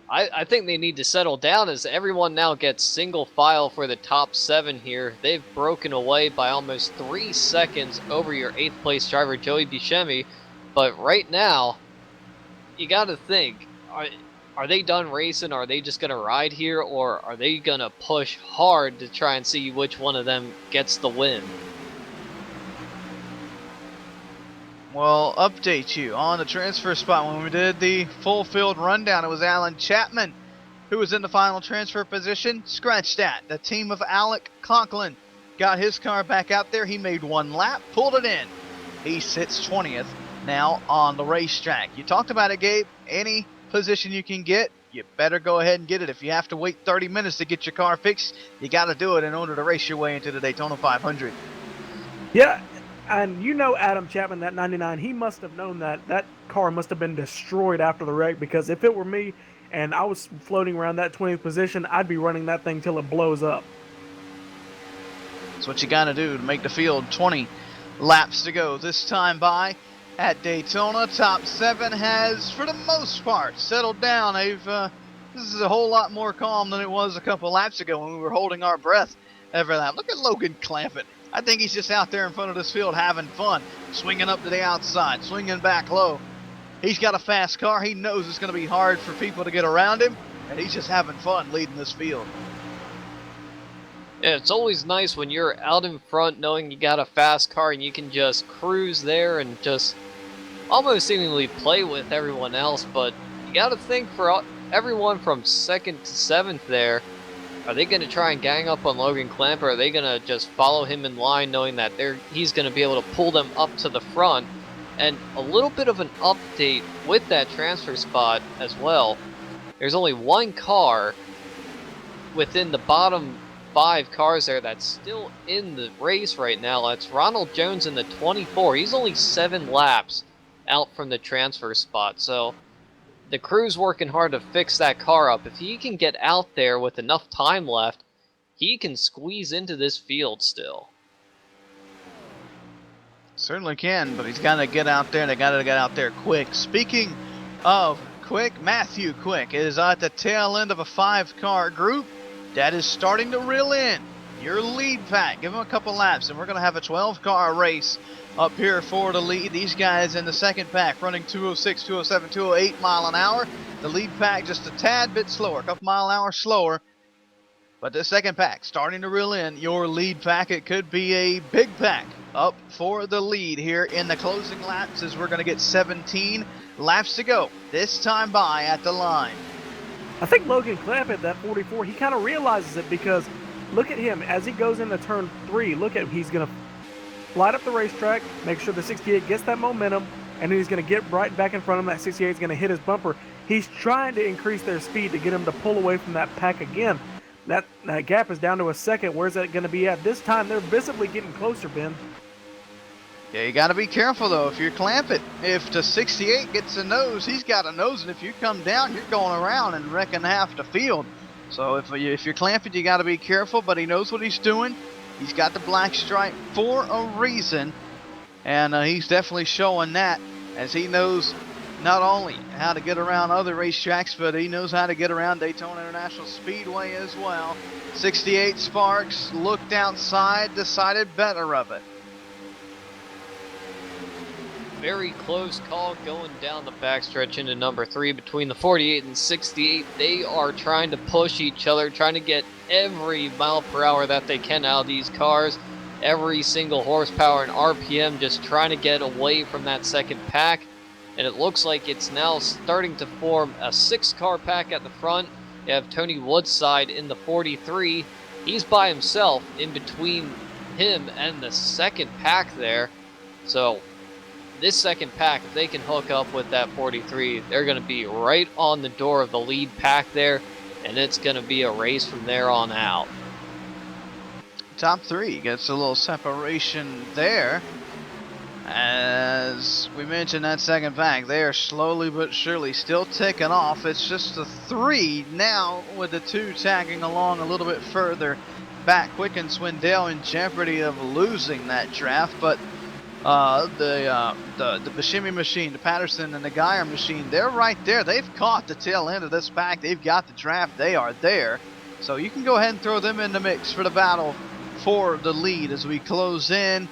I think they need to settle down as everyone now gets single file for the top 7 here. They've broken away by almost 3 seconds over your 8th place driver, Joey Buscemi. But right now, you got to think, are they done racing? Are they just going to ride here? Or are they going to push hard to try and see which one of them gets the win? Well, update you on the transfer spot. When we did the full field rundown, it was Alan Chapman who was in the final transfer position. Scratch that. The team of Alec Conklin got his car back out there. He made 1 lap, pulled it in. He sits 20th now on the racetrack. You talked about it, Gabe. Any position you can get, you better go ahead and get it. If you have to wait 30 minutes to get your car fixed, you got to do it in order to race your way into the Daytona 500. Yeah. And you know Adam Chapman, that 99, he must have known that that car must have been destroyed after the wreck, because if it were me and I was floating around that 20th position, I'd be running that thing till it blows up. That's what you got to do to make the field. 20 laps to go this time by at Daytona. Top 7 has, for the most part, settled down. This is a whole lot more calm than it was a couple laps ago when we were holding our breath every lap. Look at Logan Clampett. I think he's just out there in front of this field having fun, swinging up to the outside, swinging back low. He's got a fast car. He knows it's going to be hard for people to get around him, and he's just having fun leading this field. Yeah, it's always nice when you're out in front knowing you got a fast car and you can just cruise there and just almost seemingly play with everyone else. But you got to think, for everyone from 2nd to 7th there, are they going to try and gang up on Logan Clamp, or are they going to just follow him in line knowing that he's going to be able to pull them up to the front? And a little bit of an update with that transfer spot as well. There's only 1 car within the bottom 5 cars there that's still in the race right now. That's Ronald Jones in the 24. He's only 7 laps out from the transfer spot. So the crew's working hard to fix that car up. If he can get out there with enough time left, he can squeeze into this field still. Certainly can, but he's got to get out there. They got to get out there quick. Speaking of quick, Matthew Quick is at the tail end of a 5-car group that is starting to reel in. Your lead pack, give him a couple laps, and we're going to have a 12-car race up here for the lead. These guys in the second pack running 206, 207, 208 mile an hour. The lead pack just a tad bit slower, a couple mile an hour slower. But the second pack starting to reel in. Your lead pack, it could be a big pack up for the lead here in the closing laps, as we're going to get 17 laps to go this time by at the line. I think Logan Clamp at that 44, he kind of realizes it, because look at him as he goes into turn 3. Look at him. He's going to light up the racetrack, make sure the 68 gets that momentum, and then he's going to get right back in front of him. That 68 is going to hit his bumper. He's trying to increase their speed to get him to pull away from that pack again. That gap is down to a second. Where's that going to be at? This time they're visibly getting closer, Ben. Yeah, you got to be careful, though. If you're Clampett, if the 68 gets a nose, he's got a nose, and if you come down, you're going around and wrecking half the field. So if you're Clampett, you got to be careful, but he knows what he's doing. He's got the black stripe for a reason, and he's definitely showing that, as he knows not only how to get around other racetracks, but he knows how to get around Daytona International Speedway as well. 68 Sparks looked outside, decided better of it. Very close call going down the backstretch into number 3 between the 48 and 68. They are trying to push each other, trying to get every mile per hour that they can out of these cars. Every single horsepower and RPM, just trying to get away from that second pack. And it looks like it's now starting to form a 6-car pack at the front. You have Tony Woodside in the 43. He's by himself in between him and the second pack there. So this second pack, if they can hook up with that 43, they're going to be right on the door of the lead pack there, and it's going to be a race from there on out. Top 3 gets a little separation there. As we mentioned, that second pack, they are slowly but surely still ticking off. It's just the 3 now, with the 2 tagging along a little bit further back. Quick and Swindell in jeopardy of losing that draft, but The Bashimi machine, the Patterson and the Geyer machine, they're right there. They've caught the tail end of this pack. They've got the draft. They are there. So you can go ahead and throw them in the mix for the battle for the lead as we close in.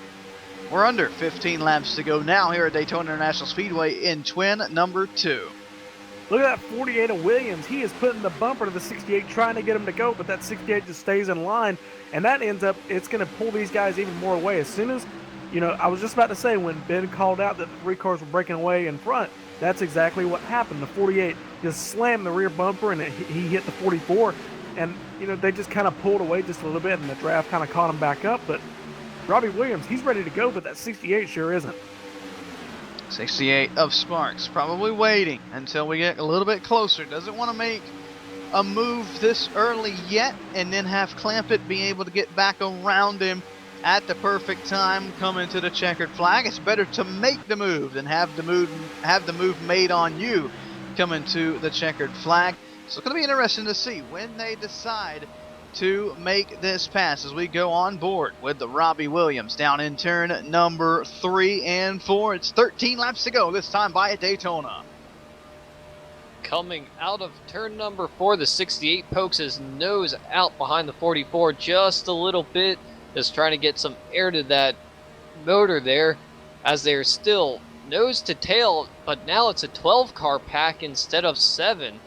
We're under 15 laps to go now here at Daytona International Speedway in twin number 2. Look at that 48 of Williams. He is putting the bumper to the 68, trying to get him to go, but that 68 just stays in line, and that ends up, it's going to pull these guys even more away. As soon as, I was just about to say, when Ben called out that the 3 cars were breaking away in front, that's exactly what happened. The 48 just slammed the rear bumper, and he hit the 44, and, they just kind of pulled away just a little bit, and the draft kind of caught him back up, but Robbie Williams, he's ready to go, but that 68 sure isn't. 68 of Sparks, probably waiting until we get a little bit closer. Doesn't want to make a move this early yet and then have Clampett be able to get back around him at the perfect time coming to the checkered flag. It's better to make the move than have the move made on you coming to the checkered flag. So it's going to be interesting to see when they decide to make this pass as we go on board with the Robbie Williams down in turn number 3 and 4. It's 13 laps to go this time by Daytona. Coming out of turn number 4, the 68 pokes his nose out behind the 44 just a little bit, just trying to get some air to that motor there, as they're still nose to tail, but now it's a 12 car pack instead of 7.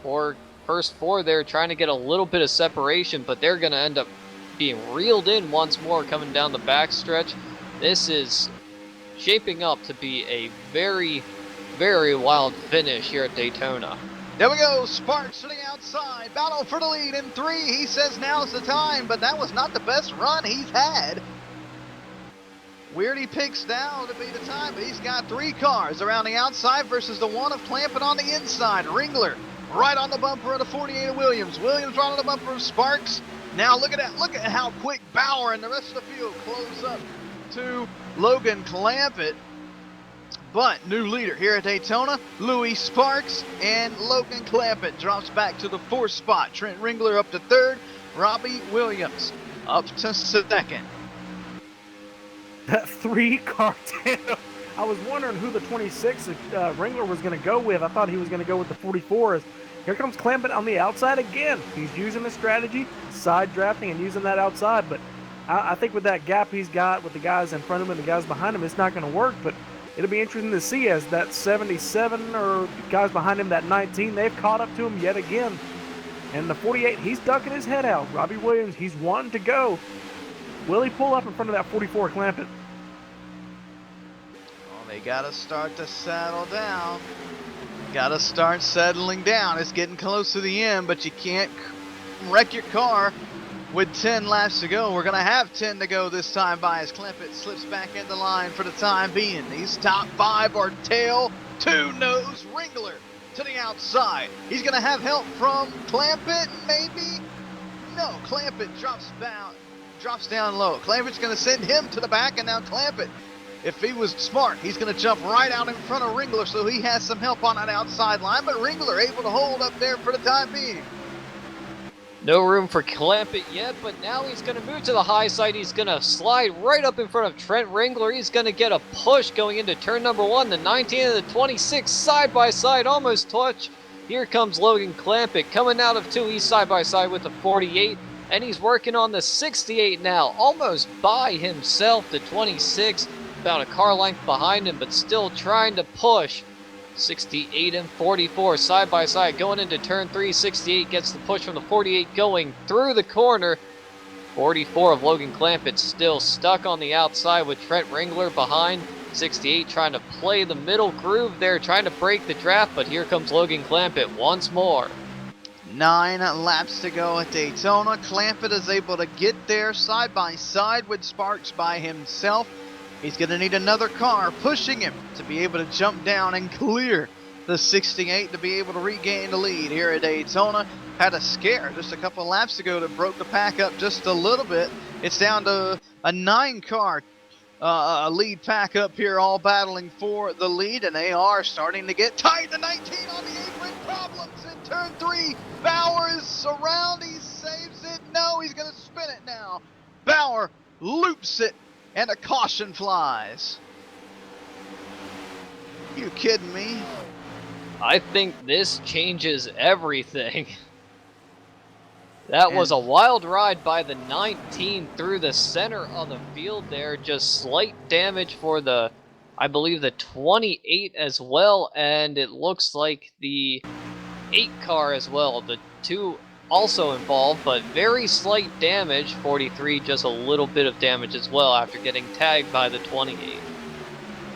Or first 4 there trying to get a little bit of separation, but they're going to end up being reeled in once more coming down the backstretch. This is shaping up to be a very, very wild finish here at Daytona. There we go, Sparks to the outside, battle for the lead in 3. He says now's the time, but that was not the best run he's had. Weirdy picks now to be the time, but he's got 3 cars around the outside versus the one of Clampett on the inside. Ringler right on the bumper of the 48 of Williams. Williams right on the bumper of Sparks. Now look at that. Look at how quick Bauer and the rest of the field close up to Logan Clampett. But new leader here at Daytona, Louis Sparks, and Logan Clampett drops back to the 4th spot. Trent Ringler up to 3rd. Robbie Williams up to 2nd. That 3-car tandem. I was wondering who the 26 Ringler was going to go with. I thought he was going to go with the 44s. Here comes Clampett on the outside again. He's using the strategy, side drafting and using that outside. But I think with that gap he's got with the guys in front of him and the guys behind him, it's not going to work. But it'll be interesting to see as that 77 or guys behind him, that 19, they've caught up to him yet again. And the 48, he's ducking his head out. Robbie Williams, he's wanting to go. Will he pull up in front of that 44 Clampett? They gotta start to settle down. Gotta start settling down. It's getting close to the end, but you can't wreck your car with 10 laps to go. We're gonna have 10 to go this time by as Clampett slips back in the line for the time being. These top 5 are tail to nose. Ringler to the outside. He's gonna have help from Clampett, maybe? No, Clampett drops down low. Clampett's gonna send him to the back, and now Clampett, if he was smart, he's going to jump right out in front of Ringler, so he has some help on that outside line, but Ringler able to hold up there for the time being. No room for Clampett yet, but now he's going to move to the high side. He's going to slide right up in front of Trent Ringler. He's going to get a push going into turn number 1. The 19 and the 26 side by side, almost touch. Here comes Logan Clampett coming out of 2. He's side by side with the 48, and he's working on the 68 now, almost by himself. The 26. About a car length behind him, but still trying to push. 68 and 44 side by side going into turn 3. 68 gets the push from the 48 going through the corner. 44 of Logan Clampett still stuck on the outside with Trent Ringler behind. 68 trying to play the middle groove there, trying to break the draft, but here comes Logan Clampett once more. 9 laps to go at Daytona. Clampett is able to get there side by side with Sparks by himself. He's going to need another car pushing him to be able to jump down and clear the 68 to be able to regain the lead here at Daytona. Had a scare just a couple laps ago that broke the pack up just a little bit. It's down to a 9-car lead pack up here, all battling for the lead, and they are starting to get tight. The 19 on the apron, problems in turn 3. Bauer is around, he saves it. No, he's going to spin it now. Bauer loops it, and a caution flies. You kidding me? I think this changes everything. That was And- a wild ride by the 19 through the center of the field there. Just slight damage for the, I believe, the 28 as well. And it looks like the 8 car as well. The 2 also involved, but very slight damage. 43, just a little bit of damage as well after getting tagged by the 28.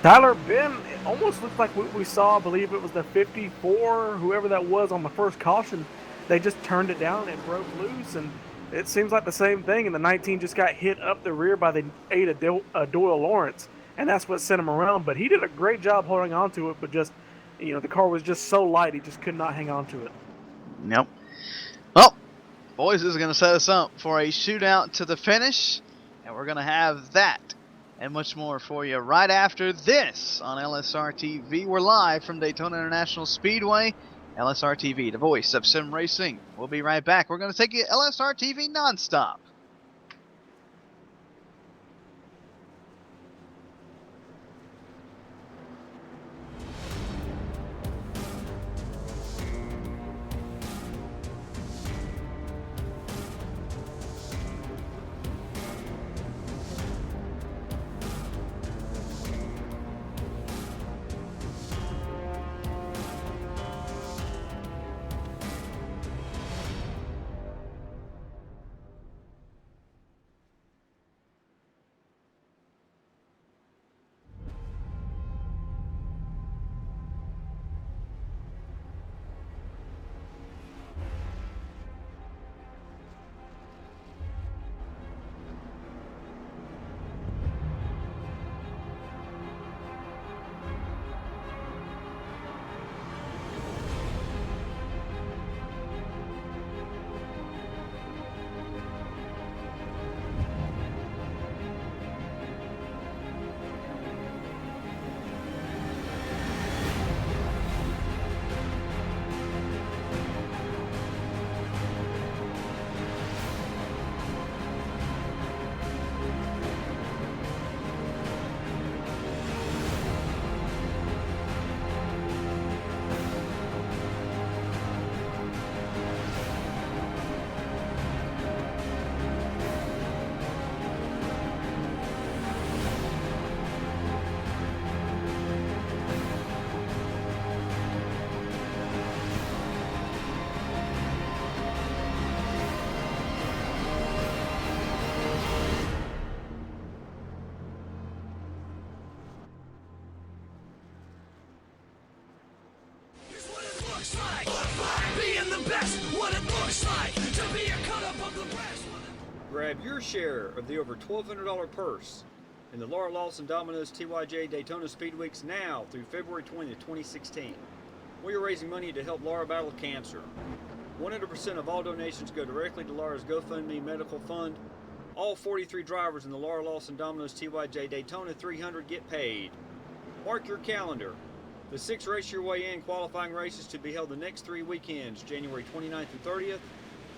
Tyler, Ben, it almost looked like what we saw. I believe it was the 54, whoever that was on the first caution. They just turned it down and it broke loose, and it seems like the same thing. And the 19 just got hit up the rear by the 8 of Doyle Lawrence, and that's what sent him around. But he did a great job holding on to it, but just, the car was just so light, he just could not hang on to it. Nope. Well, boys, this is going to set us up for a shootout to the finish, and we're going to have that and much more for you right after this on LSRTV. We're live from Daytona International Speedway. LSRTV, the voice of sim racing. We'll be right back. We're going to take you LSRTV nonstop. Grab your share of the over $1,200 purse in the Laura Lawson Domino's TYJ Daytona Speed Weeks now through February 20th, 2016. We are raising money to help Laura battle cancer. 100% of all donations go directly to Laura's GoFundMe medical fund. All 43 drivers in the Laura Lawson Domino's TYJ Daytona 300 get paid. Mark your calendar. The 6 Race Your Way In qualifying races to be held the next 3 weekends, January 29th and 30th,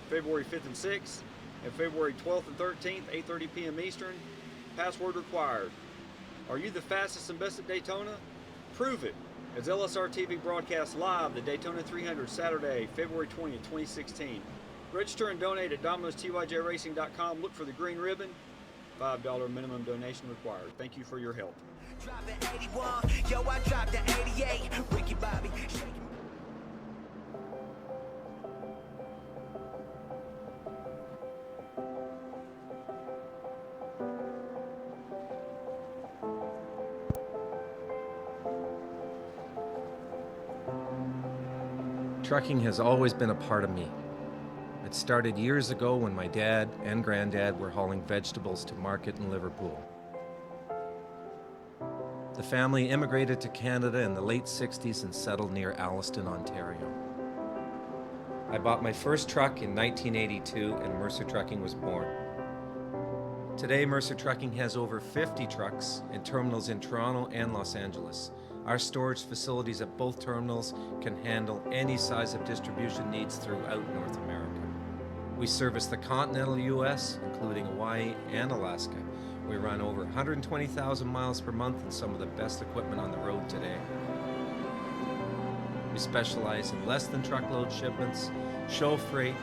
February 5th and 6th, and February 12th and 13th, 8:30 p.m. Eastern. Password required. Are you the fastest and best at Daytona? Prove it as LSRTV broadcasts live the Daytona 300 Saturday, February 20th, 2016. Register and donate at Domino'sTYJRacing.com. Look for the green ribbon. $5 minimum donation required. Thank you for your help. Driving 81, yo, I dropped the 88. Ricky Bobby, shaking. Trucking has always been a part of me. It started years ago when my dad and granddad were hauling vegetables to market in Liverpool. The family immigrated to Canada in the late 60s and settled near Alliston, Ontario. I bought my first truck in 1982 and Mercer Trucking was born. Today, Mercer Trucking has over 50 trucks and terminals in Toronto and Los Angeles. Our storage facilities at both terminals can handle any size of distribution needs throughout North America. We service the continental US, including Hawaii and Alaska. We run over 120,000 miles per month and some of the best equipment on the road today. We specialize in less than truckload shipments, show freight,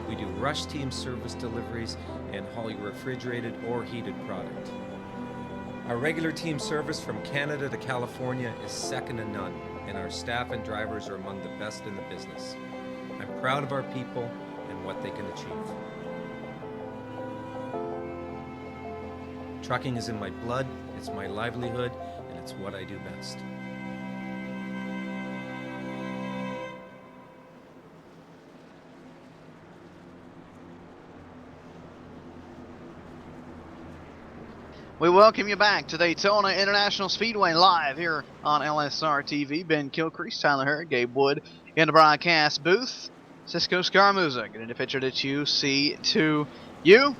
we do rush team service deliveries, and haul your refrigerated or heated product. Our regular team service from Canada to California is second to none, and our staff and drivers are among the best in the business. I'm proud of our people and what they can achieve. Trucking is in my blood, it's my livelihood, and it's what I do best. We welcome you back to Daytona International Speedway live here on LSRTV. Ben Kilcrease, Tyler Hurd, Gabe Wood in the broadcast booth. Cisco Scarmuzza getting the picture that you see to you.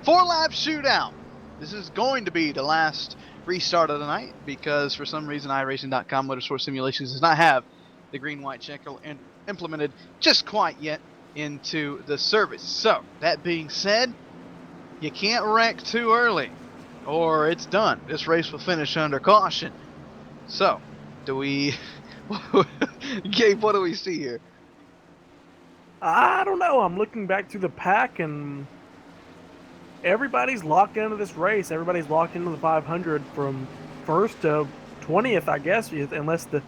4-lap shootout. This is going to be the last restart of the night because for some reason iRacing.com Motorsport Simulations does not have the green-white checker implemented just quite yet into the service. So, that being said, you can't wreck too early, or it's done. This race will finish under caution. So, do we... Gabe, what do we see here? I don't know. I'm looking back through the pack, and everybody's locked into this race. Everybody's locked into the 500 from first to 20th, I guess, unless the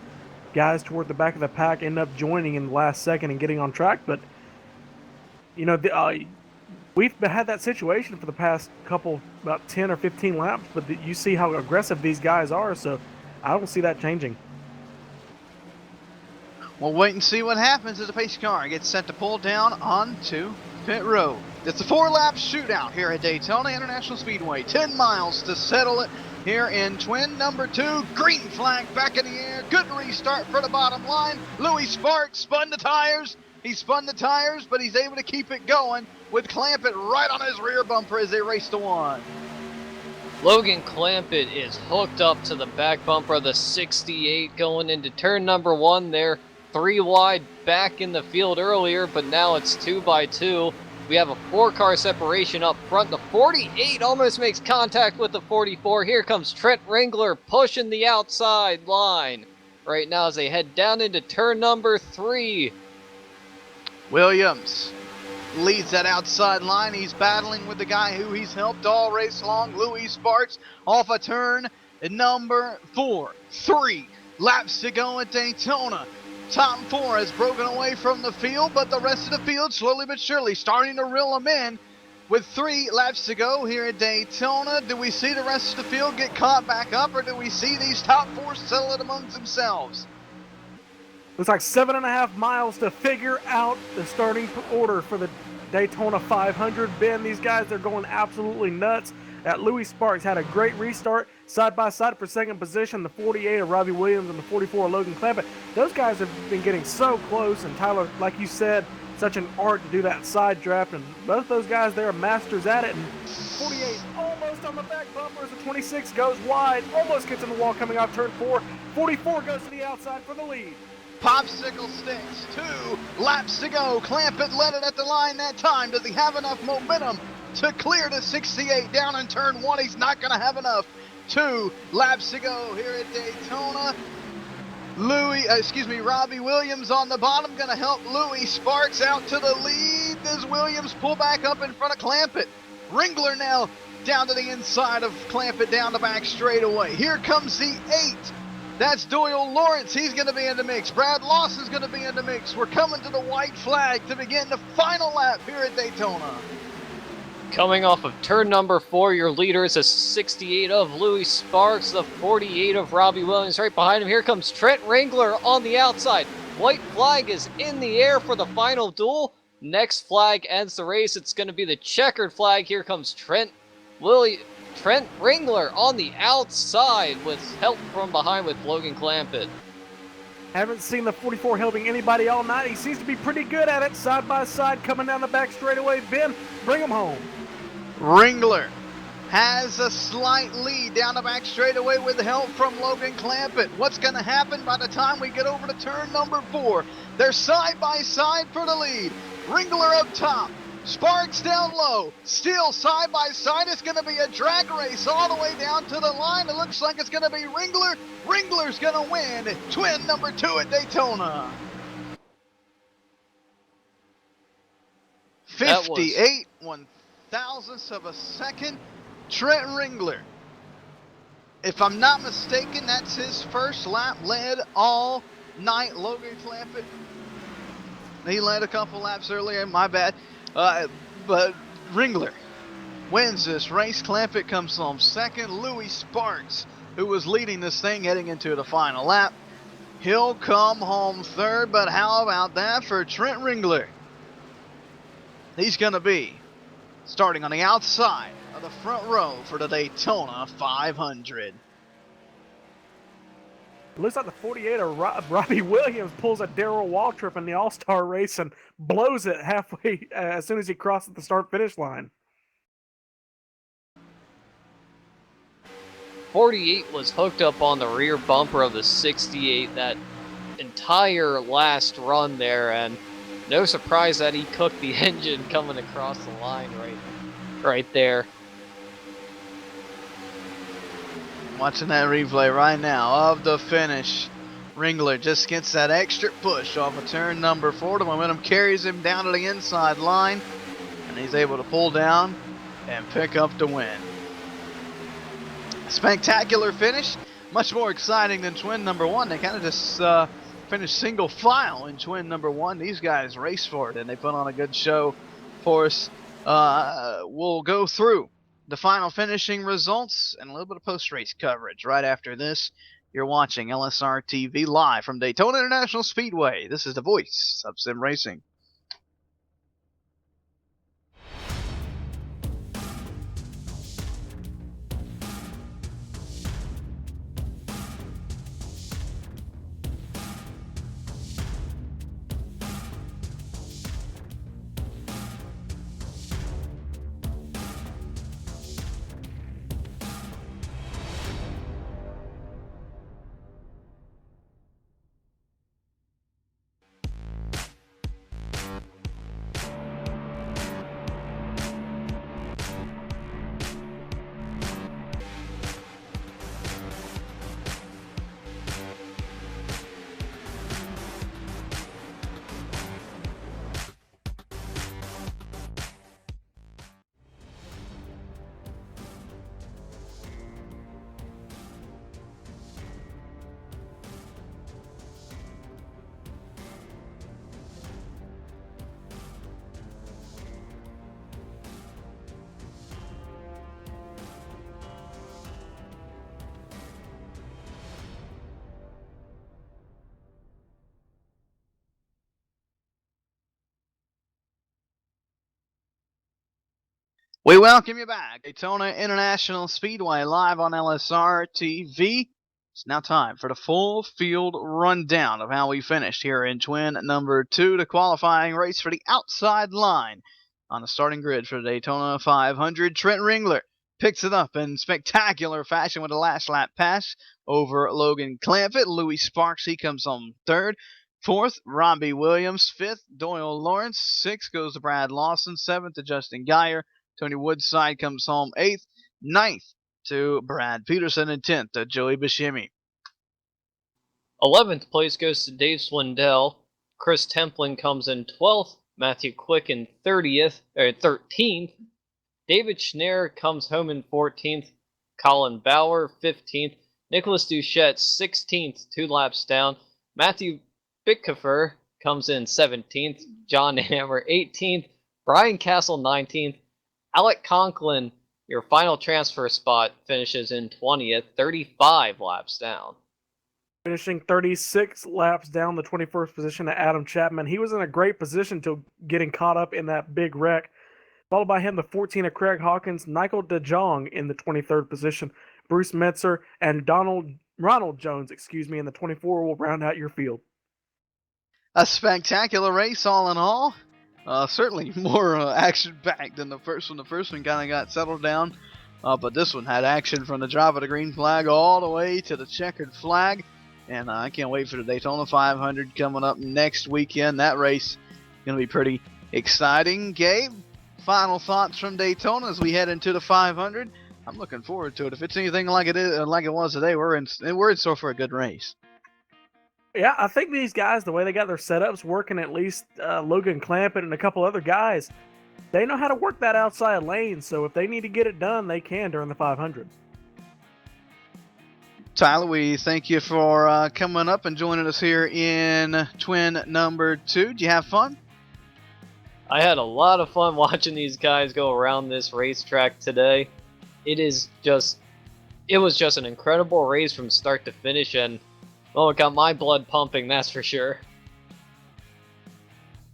guys toward the back of the pack end up joining in the last second and getting on track. But, you know, we've had that situation for the past couple, about 10 or 15 laps, but you see how aggressive these guys are, so I don't see that changing. We'll wait and see what happens as the pace car gets set to pull down onto pit road. It's a 4-lap shootout here at Daytona International Speedway. 10 miles to settle it here in twin number 2. Green flag back in the air. Good restart for the bottom line. Louis Sparks spun the tires. He spun the tires, but he's able to keep it going with Clampett right on his rear bumper as they race to 1. Logan Clampett is hooked up to the back bumper of the 68 going into turn number 1 there. 3 wide back in the field earlier, but now it's 2 by 2. We have a 4-car separation up front. The 48 almost makes contact with the 44. Here comes Trent Ringler pushing the outside line right now as they head down into turn number 3. Williams leads that outside line. He's battling with the guy who he's helped all race long, Louis Sparks, off a turn number 4. 3 laps to go at Daytona. Top 4 has broken away from the field, but the rest of the field slowly but surely starting to reel them in. With 3 laps to go here at Daytona, do we see the rest of the field get caught back up, or do we see these top 4 settle it amongst themselves? Looks like 7.5 miles to figure out the starting order for the Daytona 500. Ben, these guys, they're going absolutely nuts. That Louis Sparks had a great restart, side by side for second position. The 48 of Robbie Williams and the 44 of Logan Clampett. Those guys have been getting so close, and Tyler, like you said, such an art to do that side draft, and both those guys, they're masters at it. And 48 almost on the back bumper as the 26 goes wide, almost gets in the wall coming off turn 4. 44 goes to the outside for the lead. Popsicle sticks, 2 laps to go. Clampett led it at the line that time. Does he have enough momentum to clear the 68 down in turn 1? He's not going to have enough. 2 laps to go here at Daytona. Robbie Williams on the bottom, going to help Louis Sparks out to the lead. Does Williams pull back up in front of Clampett? Ringler now down to the inside of Clampett, down the back straightaway. Here comes the 8. That's Doyle Lawrence. He's going to be in the mix. Brad Lawson's going to be in the mix. We're coming to the white flag to begin the final lap here at Daytona. Coming off of turn number 4, your leader is a 68 of Louis Sparks, the 48 of Robbie Williams. Right behind him, here comes Trent Ringler on the outside. White flag is in the air for the final duel. Next flag ends the race. It's going to be the checkered flag. Here comes Trent Ringler on the outside with help from behind with Logan Clampett. Haven't seen the 44 helping anybody all night. He seems to be pretty good at it, side by side, coming down the back straightaway. Ben, bring him home. Ringler has a slight lead down the back straightaway with help from Logan Clampett. What's going to happen by the time we get over to turn number 4? They're side by side for the lead. Ringler up top. Sparks down low, still side by side. It's going to be a drag race all the way down to the line. It looks like it's going to be Ringler. Ringler's going to win twin number 2 at Daytona. 58 1,000ths of a second. Trent Ringler. If I'm not mistaken, that's his first lap. Led all night. Logan Clampett, he led a couple laps earlier, my bad. But Ringler wins this race. Clampett comes home second. Louis Sparks, who was leading this thing heading into the final lap, he'll come home third. But how about that for Trent Ringler? He's going to be starting on the outside of the front row for the Daytona 500. It looks like the 48 of Robbie Williams pulls a Darrell Waltrip in the All-Star race and blows it halfway as soon as he crosses the start-finish line. 48 was hooked up on the rear bumper of the 68 that entire last run there, and no surprise that he cooked the engine coming across the line right there. Watching that replay right now of the finish. Ringler just gets that extra push off of turn number 4. The momentum carries him down to the inside line, and he's able to pull down and pick up the win. Spectacular finish, much more exciting than twin number 1. They kind of just finished single file in twin number 1. These guys race for it, and they put on a good show for us. We'll go through the final finishing results and a little bit of post-race coverage right after this. You're watching LSRTV live from Daytona International Speedway. This is the voice of sim racing. We welcome you back. Daytona International Speedway live on LSR TV. It's now time for the full field rundown of how we finished here in twin number 2, the qualifying race for the outside line on the starting grid for the Daytona 500. Trent Ringler picks it up in spectacular fashion with a last lap pass over Logan Clampett. Louis Sparks, he comes home third. 4th, Robbie Williams. 5th, Doyle Lawrence. 6th goes to Brad Lawson. 7th to Justin Geyer. Tony Woodside comes home 8th. 9th to Brad Peterson, and 10th to Joey Buscemi. 11th place goes to Dave Swindell. Chris Templin comes in 12th. Matthew Quick in 13th. David Schneier comes home in 14th. Colin Bauer 15th. Nicholas Duchette 16th, 2 laps down. Matthew Bickhofer comes in 17th. John Hammer 18th. Brian Castle 19th. Alec Conklin, your final transfer spot, finishes in 20th, 35 laps down. Finishing 36 laps down, the 21st position to Adam Chapman. He was in a great position till getting caught up in that big wreck. Followed by him, the 14 of Craig Hawkins, Michael DeJong in the 23rd position, Bruce Metzer, and Ronald Jones, in the 24 will round out your field. A spectacular race all in all. Certainly more action-packed than the first one. The first one kind of got settled down, but this one had action from the drop of the green flag all the way to the checkered flag. And I can't wait for the Daytona 500 coming up next weekend. That race is going to be pretty exciting. Gabe, final thoughts from Daytona as we head into the 500. I'm looking forward to it. If it's anything like it was today, we're in store for a good race. Yeah, I think these guys, the way they got their setups working, at least Logan Clampett and a couple other guys, they know how to work that outside lane. So if they need to get it done, they can during the 500. Tyler, we thank you for coming up and joining us here in twin number 2. Did you have fun? I had a lot of fun watching these guys go around this racetrack today. It was just an incredible race from start to finish, and it got my blood pumping, that's for sure.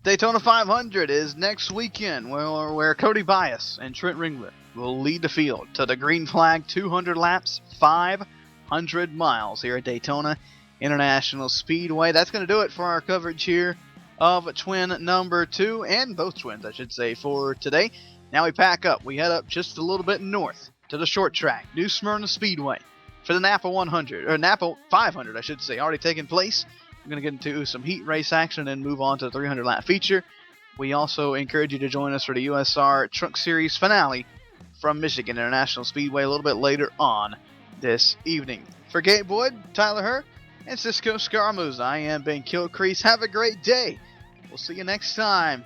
Daytona 500 is next weekend, where Cody Bias and Trent Ringler will lead the field to the green flag 200 laps, 500 miles here at Daytona International Speedway. That's going to do it for our coverage here of twin number 2, and both twins, I should say, for today. Now we pack up. We head up just a little bit north to the short track, New Smyrna Speedway, for the Napa 100, or Napa 500, I should say, already taking place. We're going to get into some heat race action and move on to the 300-lap feature. We also encourage you to join us for the USR Truck Series finale from Michigan International Speedway a little bit later on this evening. For Gabe Wood, Tyler Herr, and Cisco Scaramuza, I am Ben Kilcrease. Have a great day. We'll see you next time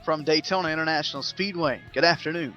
from Daytona International Speedway. Good afternoon.